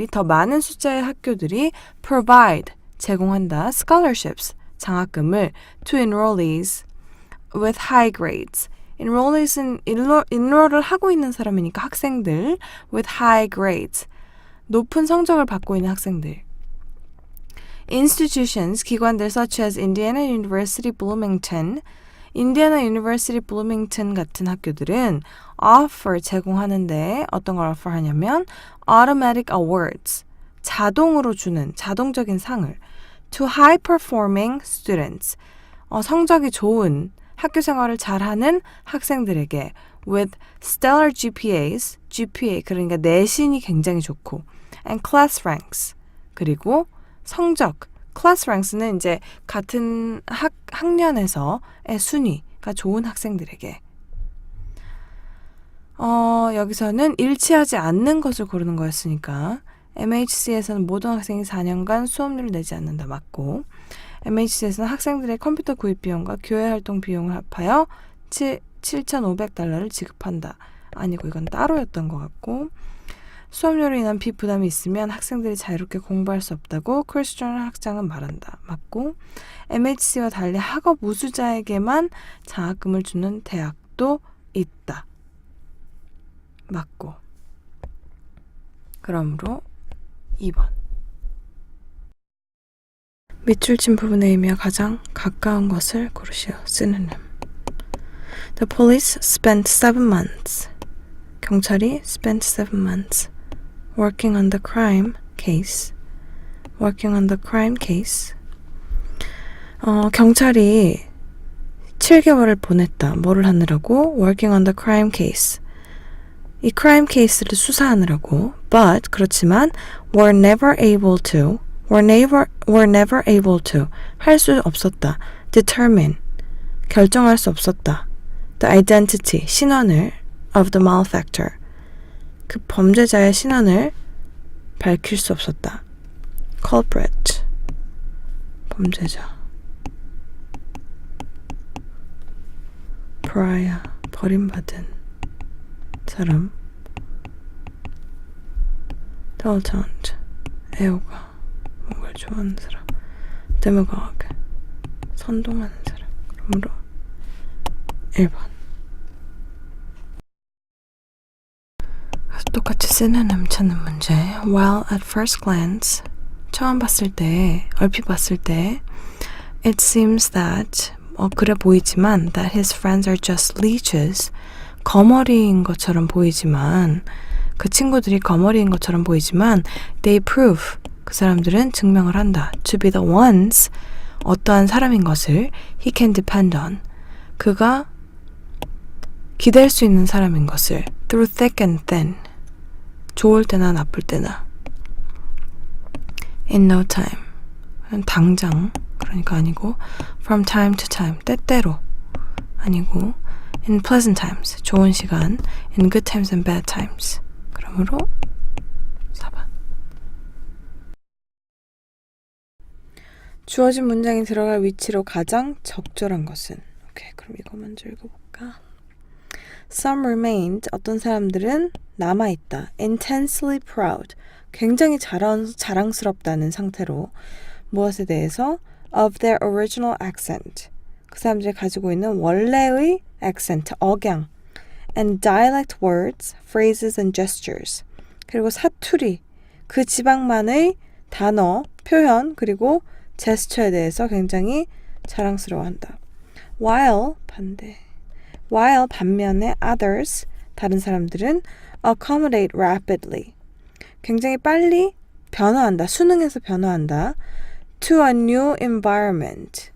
더 많은 숫자의 학교들이 provide, 제공한다. scholarships, 장학금을 to enrollees with high grades. enrollees는 enroll을 하고 있는 사람이니까 학생들 with high grades, 높은 성적을 받고 있는 학생들. institutions, 기관들 such as Indiana University Bloomington, 인디애나 유니버시티 블루밍턴 같은 학교들은 offer, 제공하는데 어떤 걸 offer 하냐면 automatic awards, 자동으로 주는, 자동적인 상을 to high performing students, 성적이 좋은, 학교 생활을 잘하는 학생들에게 with stellar GPAs, GPA 그러니까 내신이 굉장히 좋고 and class ranks, 그리고 성적, class ranks는 이제 같은 학년에서의 순위가 좋은 학생들에게. 여기서는 일치하지 않는 것을 고르는 거였으니까 MHC에서는 모든 학생이 4년간 수업료를 내지 않는다. 맞고, MHC에서는 학생들의 컴퓨터 구입 비용과 교회 활동 비용을 합하여 $7,500를 지급한다. 아니고 이건 따로였던 것 같고, 수업료로 인한 빚 부담이 있으면 학생들이 자유롭게 공부할 수 없다고 크리스천 학장은 말한다. 맞고, MHC와 달리 학업 우수자에게만 장학금을 주는 대학도 있다. 맞고. 그러므로 2번. 밑줄 친 부분의 의미와 가장 가까운 것을 고르시오. 쓰는 The police spent 7 months. 경찰이 spent 7 months working on the crime case. working on the crime case. 경찰이 7개월을 보냈다. 뭐를 하느라고? working on the crime case. 이 crime case를 수사하느라고. but 그렇지만 were never able to 할 수 없었다. determine 결정할 수 없었다. the identity 신원을 of the malefactor. 그 범죄자의 신원을 밝힐 수 없었다. culprit. 범죄자. pariah. 버림받은 사람. dilettante. 애호가. 뭔가를 좋아하는 사람. demagogue. 선동하는 사람. 그러므로 1번. 똑같이 쓰는 찾는 문제. While at first glance, 처음 봤을 때, 얼핏 봤을 때, it seems that, 그래 보이지만, that his friends are just leeches, 거머리인 것처럼 보이지만, 그 친구들이 거머리인 것처럼 보이지만, they prove, 그 사람들은 증명을 한다. to be the ones, 어떠한 사람인 것을 he can depend on, 그가 기댈 수 있는 사람인 것을 through thick and thin, 좋을 때나 나쁠 때나 in no time, 당장, 그러니까 아니고 from time to time, 때때로 아니고 in pleasant times, 좋은 시간, in good times and bad times. 그러므로 4번. 주어진 문장이 들어갈 위치로 가장 적절한 것은? 오케이, 그럼 이거 먼저 읽어볼까? Some remained, 어떤 사람들은 남아있다. intensely proud, 굉장히 자랑스럽다는 상태로 무엇에 대해서? of their original accent, 그 사람들이 가지고 있는 원래의 accent, 억양, and dialect words, phrases and gestures, 그리고 사투리, 그 지방만의 단어, 표현, 그리고 제스처에 대해서 굉장히 자랑스러워한다. while, 반대. while 반면에 others, 다른 사람들은 accommodate rapidly, 굉장히 빨리 변화한다, 순응해서 변화한다. to a new environment,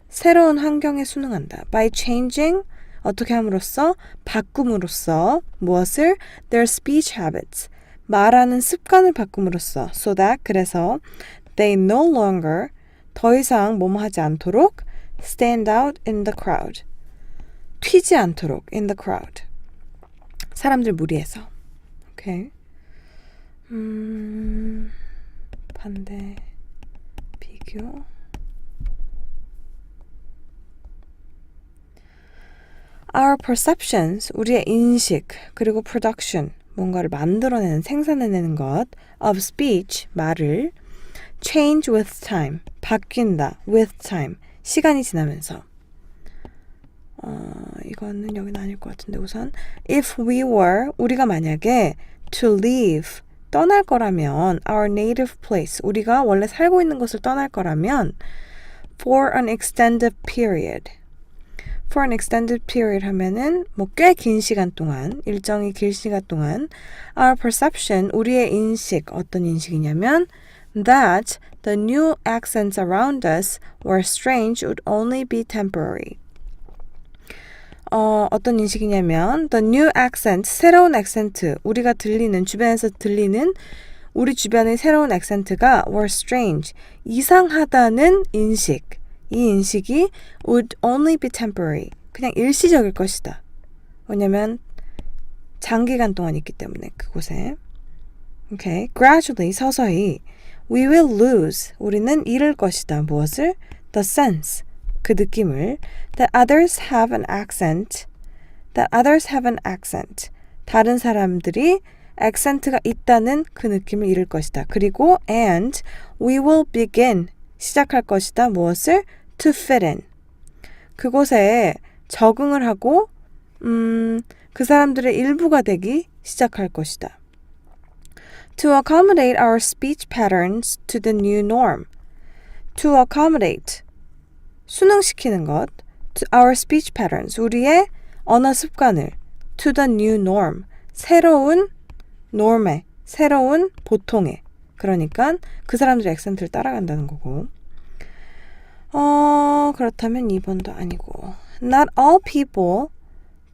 새로운 환경에 순응한다. by changing, 어떻게 함으로써? 바꿈으로써. 무엇을? their speech habits, 말하는 습관을 바꿈으로써. so that, 그래서 they no longer, 더 이상 뭐뭐 하지 않도록 stand out in the crowd, 튀지 않도록 in the crowd, 사람들 무리에서. 오케이. 반대, 비교. Our perceptions, 우리의 인식, 그리고 production, 뭔가를 만들어내는, 생산해내는 것, of speech, 말을, change with time, 바뀐다, with time, 시간이 지나면서. 이거는 여기는 아닐 것 같은데 우선 if we were, 우리가 만약에 to leave, 떠날 거라면 our native place, 우리가 원래 살고 있는 곳을 떠날 거라면 for an extended period, for an extended period 하면은 뭐 꽤 긴 시간 동안, 일정이 길 시간 동안 our perception, 우리의 인식, 어떤 인식이냐면 that the new accents around us were strange would only be temporary. 어떤 인식이냐면 the new accent, 새로운 액센트, 우리가 들리는, 주변에서 들리는 우리 주변의 새로운 액센트가 were strange, 이상하다는 인식, 이 인식이 would only be temporary, 그냥 일시적일 것이다. 왜냐면 장기간 동안 있기 때문에 그곳에. Okay. Gradually, 서서히 we will lose, 우리는 잃을 것이다. 무엇을? the sense, 그 느낌을 that others have an accent, that others have an accent, 다른 사람들이 액센트가 있다는 그 느낌을 잃을 것이다. 그리고 and we will begin, 시작할 것이다. 무엇을? to fit in, 그곳에 적응을 하고 그 사람들의 일부가 되기 시작할 것이다. To accommodate our speech patterns to the new norm, to accommodate, 순응시키는 것, to our speech patterns, 우리의 언어 습관을, to the new norm, 새로운 norm에, 새로운 보통에, 그러니까 그 사람들의 액센트를 따라간다는 거고. 그렇다면 2번도 아니고 Not all people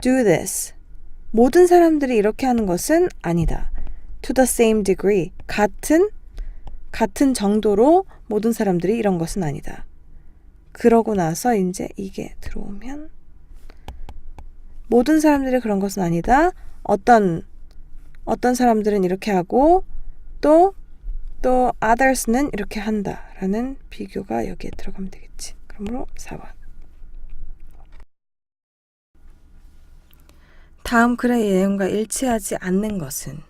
do this, 모든 사람들이 이렇게 하는 것은 아니다. To the same degree, 같은 정도로 모든 사람들이 이런 것은 아니다. 그러고 나서 이제 이게 들어오면 모든 사람들이 그런 것은 아니다. 어떤 사람들은 이렇게 하고 또 others는 이렇게 한다라는 비교가 여기에 들어가면 되겠지. 그러므로 4번. 다음 글의 내용과 일치하지 않는 것은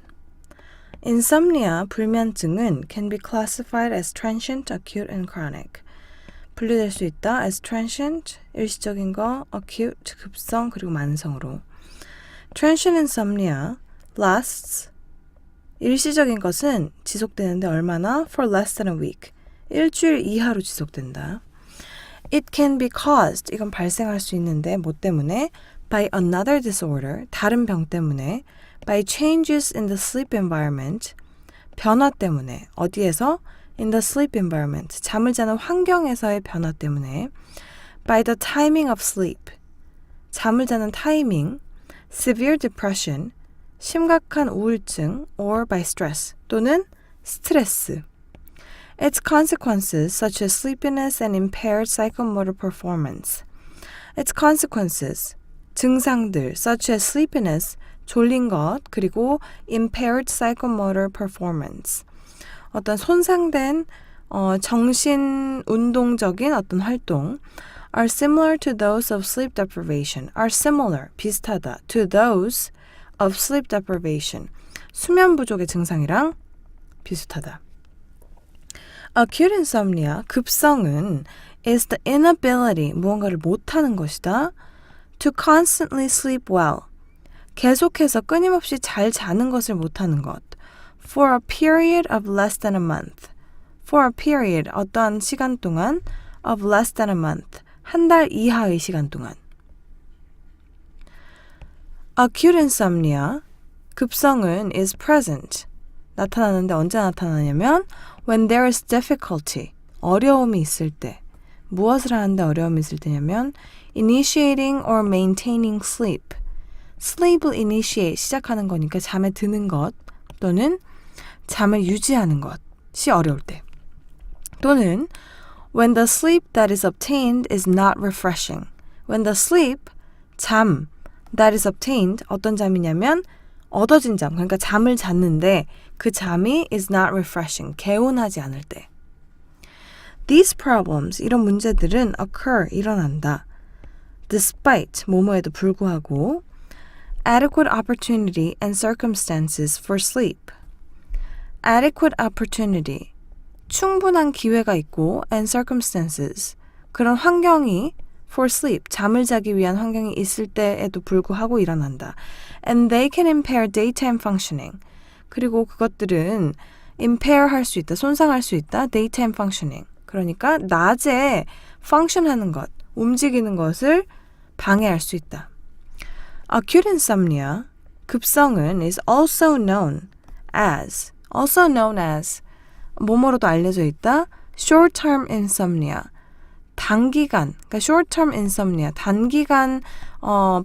Insomnia, 불면증은 can be classified as transient, acute, and chronic. 분류될 수 있다. as transient, 일시적인 거, acute, 급성, 그리고 만성으로. Transient insomnia lasts, 일시적인 것은 지속되는데 얼마나? for less than a week. 일주일 이하로 지속된다. It can be caused, 이건 발생할 수 있는데 뭐 때문에? by another disorder, 다른 병 때문에. by changes in the sleep environment, 변화 때문에. 어디에서? in the sleep environment, 잠을 자는 환경에서의 변화 때문에. by the timing of sleep, 잠을 자는 타이밍. severe depression, 심각한 우울증. or by stress, 또는 스트레스. Its consequences such as sleepiness and impaired psychomotor performance. Its consequences, 증상들 such as sleepiness, 졸린 것, 그리고 impaired psychomotor performance, 어떤 손상된 정신 운동적인 어떤 활동, are similar to those of sleep deprivation. are similar, 비슷하다. to those of sleep deprivation, 수면 부족의 증상이랑 비슷하다. Acute insomnia, 급성은 is the inability, 무언가를 못하는 것이다. to constantly sleep well, 계속해서 끊임없이 잘 자는 것을 못하는 것. for a period of less than a month. for a period, 어떠한 시간 동안. of less than a month, 한 달 이하의 시간 동안. Acute insomnia, 급성은 is present, 나타나는데 언제 나타나냐면 when there is difficulty, 어려움이 있을 때. 무엇을 하는데 어려움이 있을 때냐면 initiating or maintaining sleep. sleep을 initiate, 시작하는 거니까 잠에 드는 것, 또는 잠을 유지하는 것이 어려울 때. 또는 when the sleep that is obtained is not refreshing. when the sleep, 잠, that is obtained, 어떤 잠이냐면 얻어진 잠, 그러니까 잠을 잤는데 그 잠이 is not refreshing, 개운하지 않을 때. These problems, 이런 문제들은 occur, 일어난다. despite, 뭐뭐에도 불구하고 adequate opportunity and circumstances for sleep. adequate opportunity, 충분한 기회가 있고 and circumstances, 그런 환경이 for sleep, 잠을 자기 위한 환경이 있을 때에도 불구하고 일어난다. and they can impair daytime functioning. 그리고 그것들은 impair 할 수 있다, 손상할 수 있다, daytime functioning. 그러니까 낮에 function하는 것, 움직이는 것을 방해할 수 있다. Acute insomnia, 급성은 is also known as, 뭐뭐로도 알려져 있다. short-term insomnia, 단기간, 그러니까 short-term insomnia, 단기간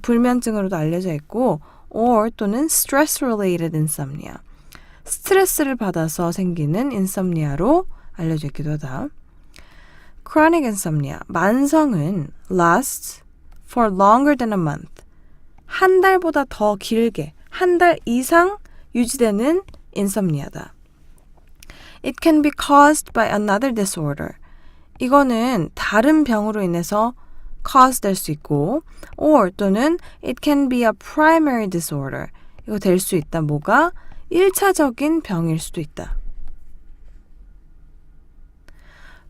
불면증으로도 알려져 있고, or 또는 stress-related insomnia, 스트레스를 받아서 생기는 insomnia로 알려져 있기도 하다. Chronic insomnia, 만성은 lasts for longer than a month, 한 달보다 더 길게, 한 달 이상 유지되는 insomnia다. It can be caused by another disorder. 이거는 다른 병으로 인해서 cause 될 수 있고, or 또는 it can be a primary disorder. 이거 될 수 있다. 뭐가? 1차적인 병일 수도 있다.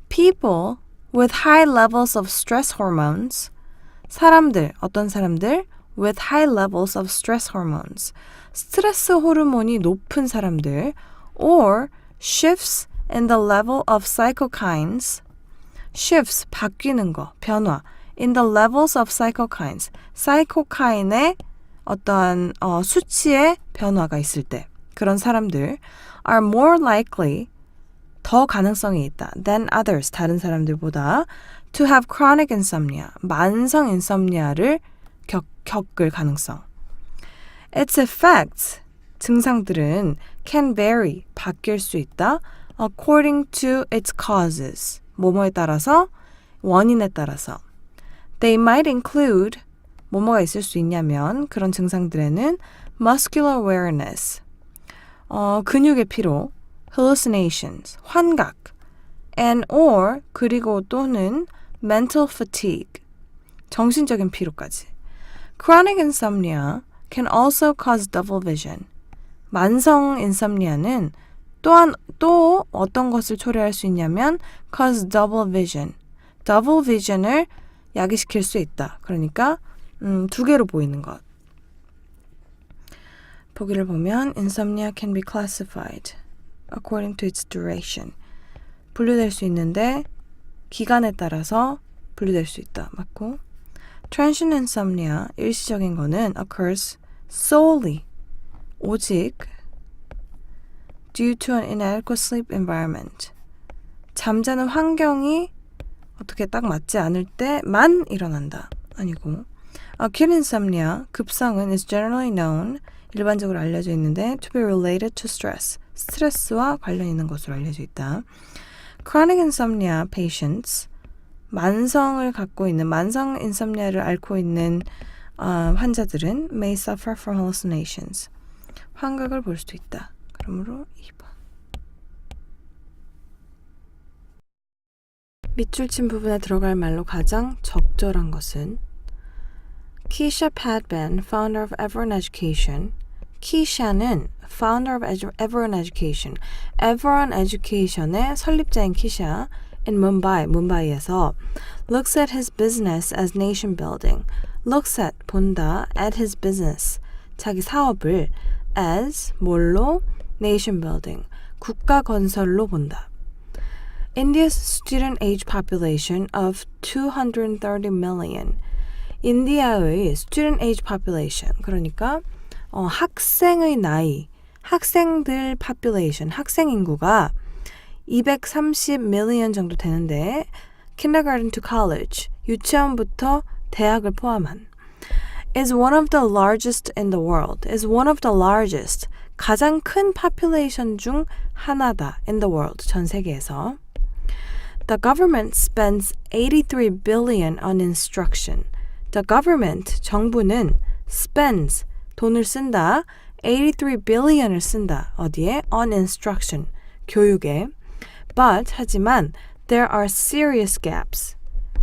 People with high levels of stress hormones. 사람들, 어떤 사람들? with high levels of stress hormones. 스트레스 호르몬이 높은 사람들. or shifts in the level of cytokines. shifts, 바뀌는 거, 변화. in the levels of cytokines. cytokine의 어떠한 수치의 변화가 있을 때. 그런 사람들 are more likely, 더 가능성이 있다. than others, 다른 사람들보다 to have chronic insomnia, 만성 인썸니아를 겪을 가능성. Its effects, 증상들은 can vary, 바뀔 수 있다. according to its causes, 뭐뭐에 따라서, 원인에 따라서. They might include, 뭐뭐가 있을 수 있냐면 그런 증상들에는 muscular weariness, 근육의 피로, hallucinations, 환각, and or 그리고 또는 mental fatigue, 정신적인 피로까지. Chronic insomnia can also cause double vision. 만성 인썸니아는 또한 또 어떤 것을 초래할 수 있냐면 cause double vision. double vision을 야기시킬 수 있다. 그러니까 두 개로 보이는 것. 보기를 보면 insomnia can be classified according to its duration. 분류될 수 있는데 기간에 따라서 분류될 수 있다. 맞고. transient insomnia, 일시적인 거는 occurs solely, 오직 due to an inadequate sleep environment. 잠자는 환경이 어떻게 딱 맞지 않을 때만 일어난다. 아니고. acute insomnia, 급성은 is generally known, 일반적으로 알려져 있는데 to be related to stress, 스트레스와 관련 있는 것으로 알려져 있다. chronic insomnia patients, 만성 인썸니아를 앓고 있는 환자들은 may suffer from hallucinations, 환각을 볼 수도 있다. 그러므로 2번. 밑줄 친 부분에 들어갈 말로 가장 적절한 것은 Keisha Padban, founder of Everon Education. Keisha는 founder of Everon Education. Everon Education의 설립자인 Keisha in Mumbai에서 looks at his business as nation building. looks at, 본다, at his business, 자기 사업을 as, 뭘로? nation building, 국가 건설로 본다. India's student age population of 230 million. 인디아의 student age population, 그러니까 학생의 나이, 학생들 population, 학생 인구가 230 million 정도 되는데 kindergarten to college, 유치원부터 대학을 포함한 is one of the largest in the world, is one of the largest, 가장 큰 population 중 하나다 in the world, 전 세계에서. The government spends 83 billion on instruction. The government, 정부는 spends, 돈을 쓴다, 83 billion을 쓴다. 어디에? On instruction, 교육에. But, 하지만, there are serious gaps.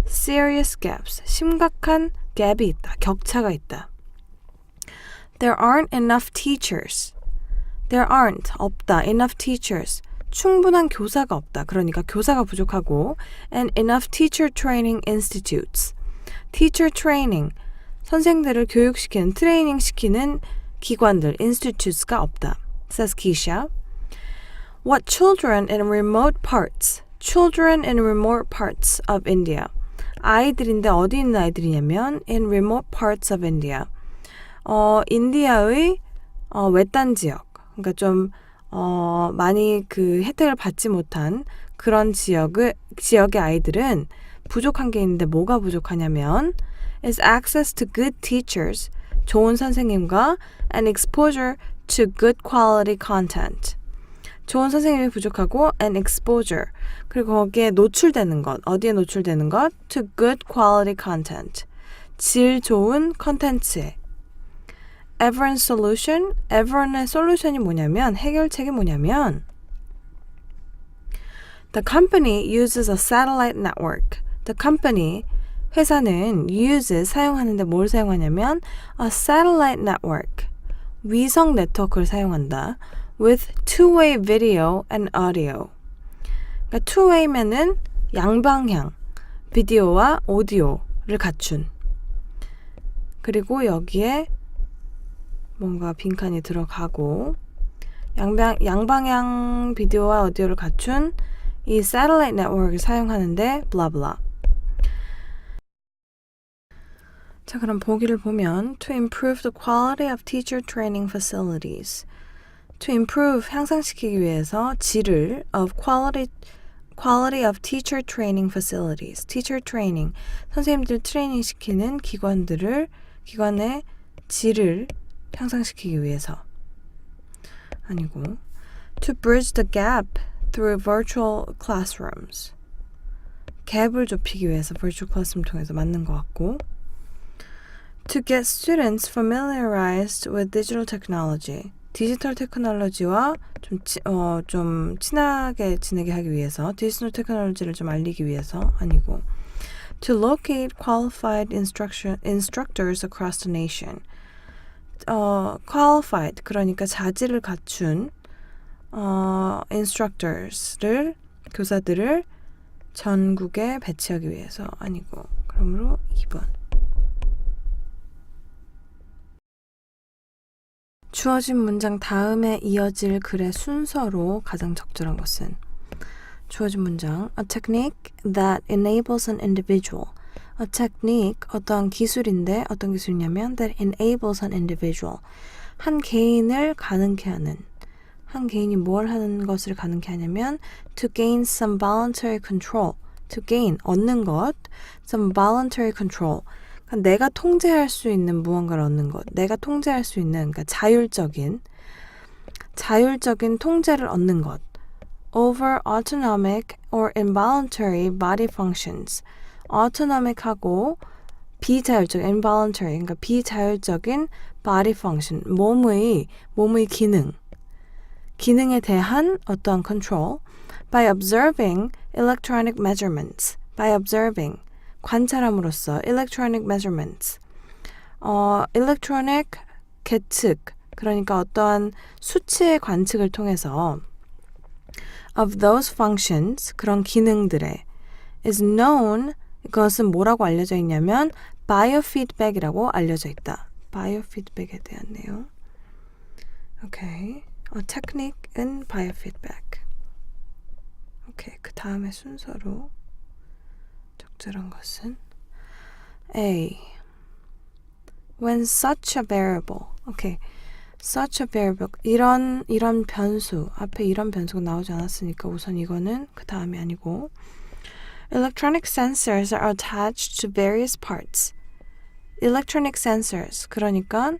Serious gaps, 심각한 갭이 있다, 격차가 있다. There aren't enough teachers. There aren't, 없다, enough teachers. 충분한 교사가 없다. 그러니까 교사가 부족하고 and enough teacher training institutes. teacher training, 선생들을 교육시키는, 트레이닝 시키는 기관들, institutes가 없다. says Keisha. What children in remote parts of India. 아이들인데 어디 있는 아이들이냐면 in remote parts of India. 인디아의 외딴 지역. 그러니까 좀 많이 그 혜택을 받지 못한 그런 지역의 아이들은 부족한 게 있는데 뭐가 부족하냐면 is access to good teachers, 좋은 선생님과 and exposure to good quality content. 좋은 선생님이 부족하고 and exposure, 그리고 거기에 노출되는 것, 어디에 노출되는 것? to good quality content, 질 좋은 컨텐츠에. Everon's solution, Everon의 솔루션이 뭐냐면, 해결책이 뭐냐면 The company uses a satellite network. The company, 회사는 uses, 사용하는데 뭘 사용하냐면 a satellite network, 위성 네트워크를 사용한다. with two-way video and audio. 그러니까 two-way면은 양방향, 비디오와 오디오를 갖춘. 그리고 여기에 뭔가 빈칸이 들어가고 양방향 비디오와 오디오를 갖춘 이 satellite network을 사용하는데 블라블라. 자, 그럼 보기를 보면 to improve the quality of teacher training facilities. to improve, 향상시키기 위해서 질을 of quality of teacher training facilities. teacher training, 선생님들 트레이닝 시키는 기관의 질을 향상시키기 위해서. 아니고 to bridge the gap through virtual classrooms. 갭을 좁히기 위해서 virtual classroom 통해서 맞는 것 같고 To get students familiarized with digital technology. 디지털 테크놀로지와 좀 친하게 지내게 하기 위해서, 디지털 테크놀로지를 좀 알리기 위해서 아니고. To locate qualified instructors across the nation. Qualified, 그러니까 자질을 갖춘 instructors를, 교사들을 전국에 배치하기 위해서 아니고. 그러므로 2번. 주어진 문장 다음에 이어질 글의 순서로 가장 적절한 것은 주어진 문장 A technique that enables an individual. A technique, 어떤 기술인데 어떤 기술이냐면 that enables an individual. 한 개인을 가능케 하는, 한 개인이 뭘 하는 것을 가능케 하냐면 to gain some voluntary control. To gain, 얻는 것, some voluntary control. 그러니까 내가 통제할 수 있는 무언가를 얻는 것, 내가 통제할 수 있는, 그러니까 자율적인 통제를 얻는 것. Over autonomic or involuntary body functions. autonomic하고 비자율적, involuntary, 그러니까 비자율적인 body function, 몸의 기능에 대한 어떠한 control. By observing electronic measurements. By observing, 관찰함으로써 electronic measurements. electronic 계측, 그러니까 어떠한 수치의 관측을 통해서 of those functions, 그런 기능들의 is known, 그것은 뭐라고 알려져 있냐면 biofeedback이라고 알려져 있다. biofeedback에 대한 내용. 오케이. technique in biofeedback. 오케이. 그 다음에 순서로 적절한 것은 A. When such a variable. 오케이. such a variable. 이런 변수. 앞에 이런 변수가 나오지 않았으니까 우선 이거는 그 다음이 아니고. Electronic sensors are attached to various parts. Electronic sensors. 그러니까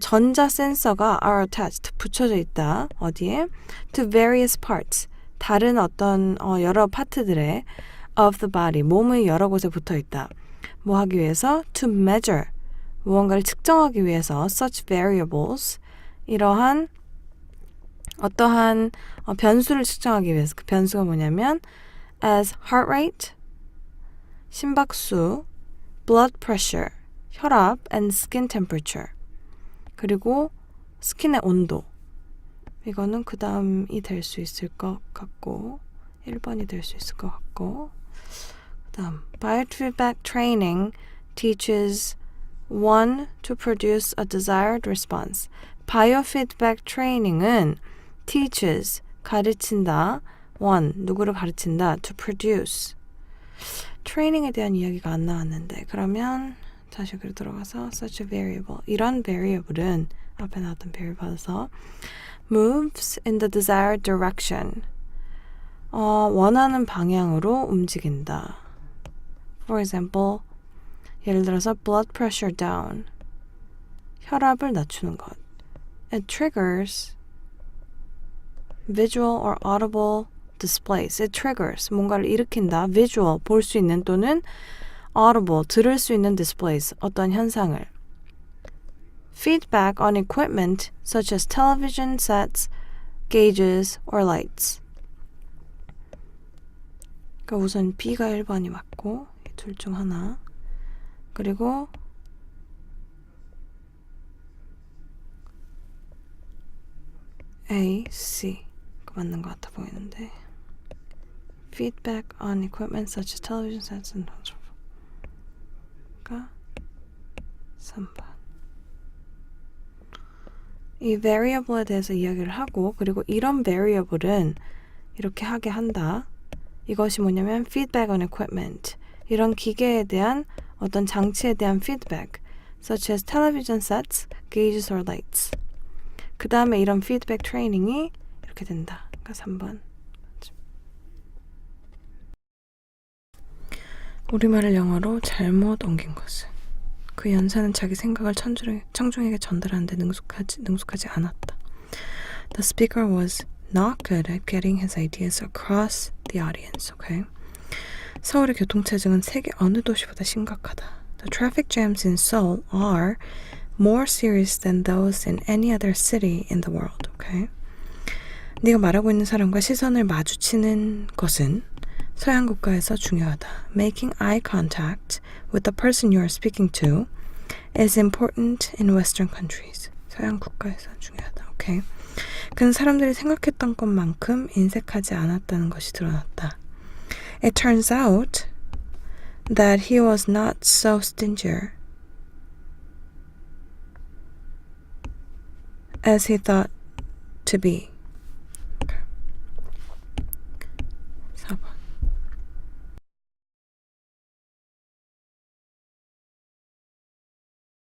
전자 센서가 are attached. 붙여져 있다. 어디에? To various parts. 다른 어떤 여러 파트들의 of the body. 몸의 여러 곳에 붙어 있다. 뭐 하기 위해서? To measure. 무언가를 측정하기 위해서 such variables. 이러한 어떠한 변수를 측정하기 위해서. 그 변수가 뭐냐면 as heart rate, 심박수, blood pressure, 혈압, and skin temperature. 그리고 스킨의 온도. 이거는 그 다음이 될 수 있을 것 같고 1번이 될 수 있을 것 같고 그 다음 Biofeedback training teaches one to produce a desired response. Biofeedback training은 teaches, 가르친다. one, 누구를 가르친다. to produce. 트레이닝에 대한 이야기가 안 나왔는데 그러면 다시 여기로 들어가서 such a variable. 이런 variable은 앞에 나왔던 variable 받아서 moves in the desired direction. 원하는 방향으로 움직인다. For example, 예를 들어서 blood pressure down. 혈압을 낮추는 것. It triggers visual or audible displays. It triggers, 뭔가를 일으킨다. visual, 볼 수 있는 또는 audible, 들을 수 있는 displays, 어떤 현상을. Feedback on equipment such as television sets, gauges, or lights. 그러니까 우선 B가 1번이 맞고 둘 중 하나. 그리고 A, C 맞는 것 같아 보이는데 Feedback on equipment such as television sets and 그러니까 3번 이 variable에 대해서 이야기를 하고 그리고 이런 variable은 이렇게 하게 한다. 이것이 뭐냐면 feedback on equipment 이런 기계에 대한 어떤 장치에 대한 feedback such as television sets, gauges or lights 그 다음에 이런 feedback training이 이렇게 된다. 그러니까 3번. 우리말을 영어로 잘못 옮긴 것은 그 연사는 자기 생각을 청중에게 전달하는데 능숙하지 않았다. The speaker was not good at getting his ideas across the audience. Okay? 서울의 교통체증은 세계 어느 도시보다 심각하다. The traffic jams in Seoul are more serious than those in any other city in the world. Okay? 네가 말하고 있는 사람과 시선을 마주치는 것은 서양 국가에서 중요하다. Making eye contact with the person you are speaking to is important in Western countries. 서양 국가에서 중요하다. 오케이. 그는 사람들이 생각했던 것만큼 인색하지 않았다는 것이 드러났다. It turns out that he was not so stingy as he thought to be.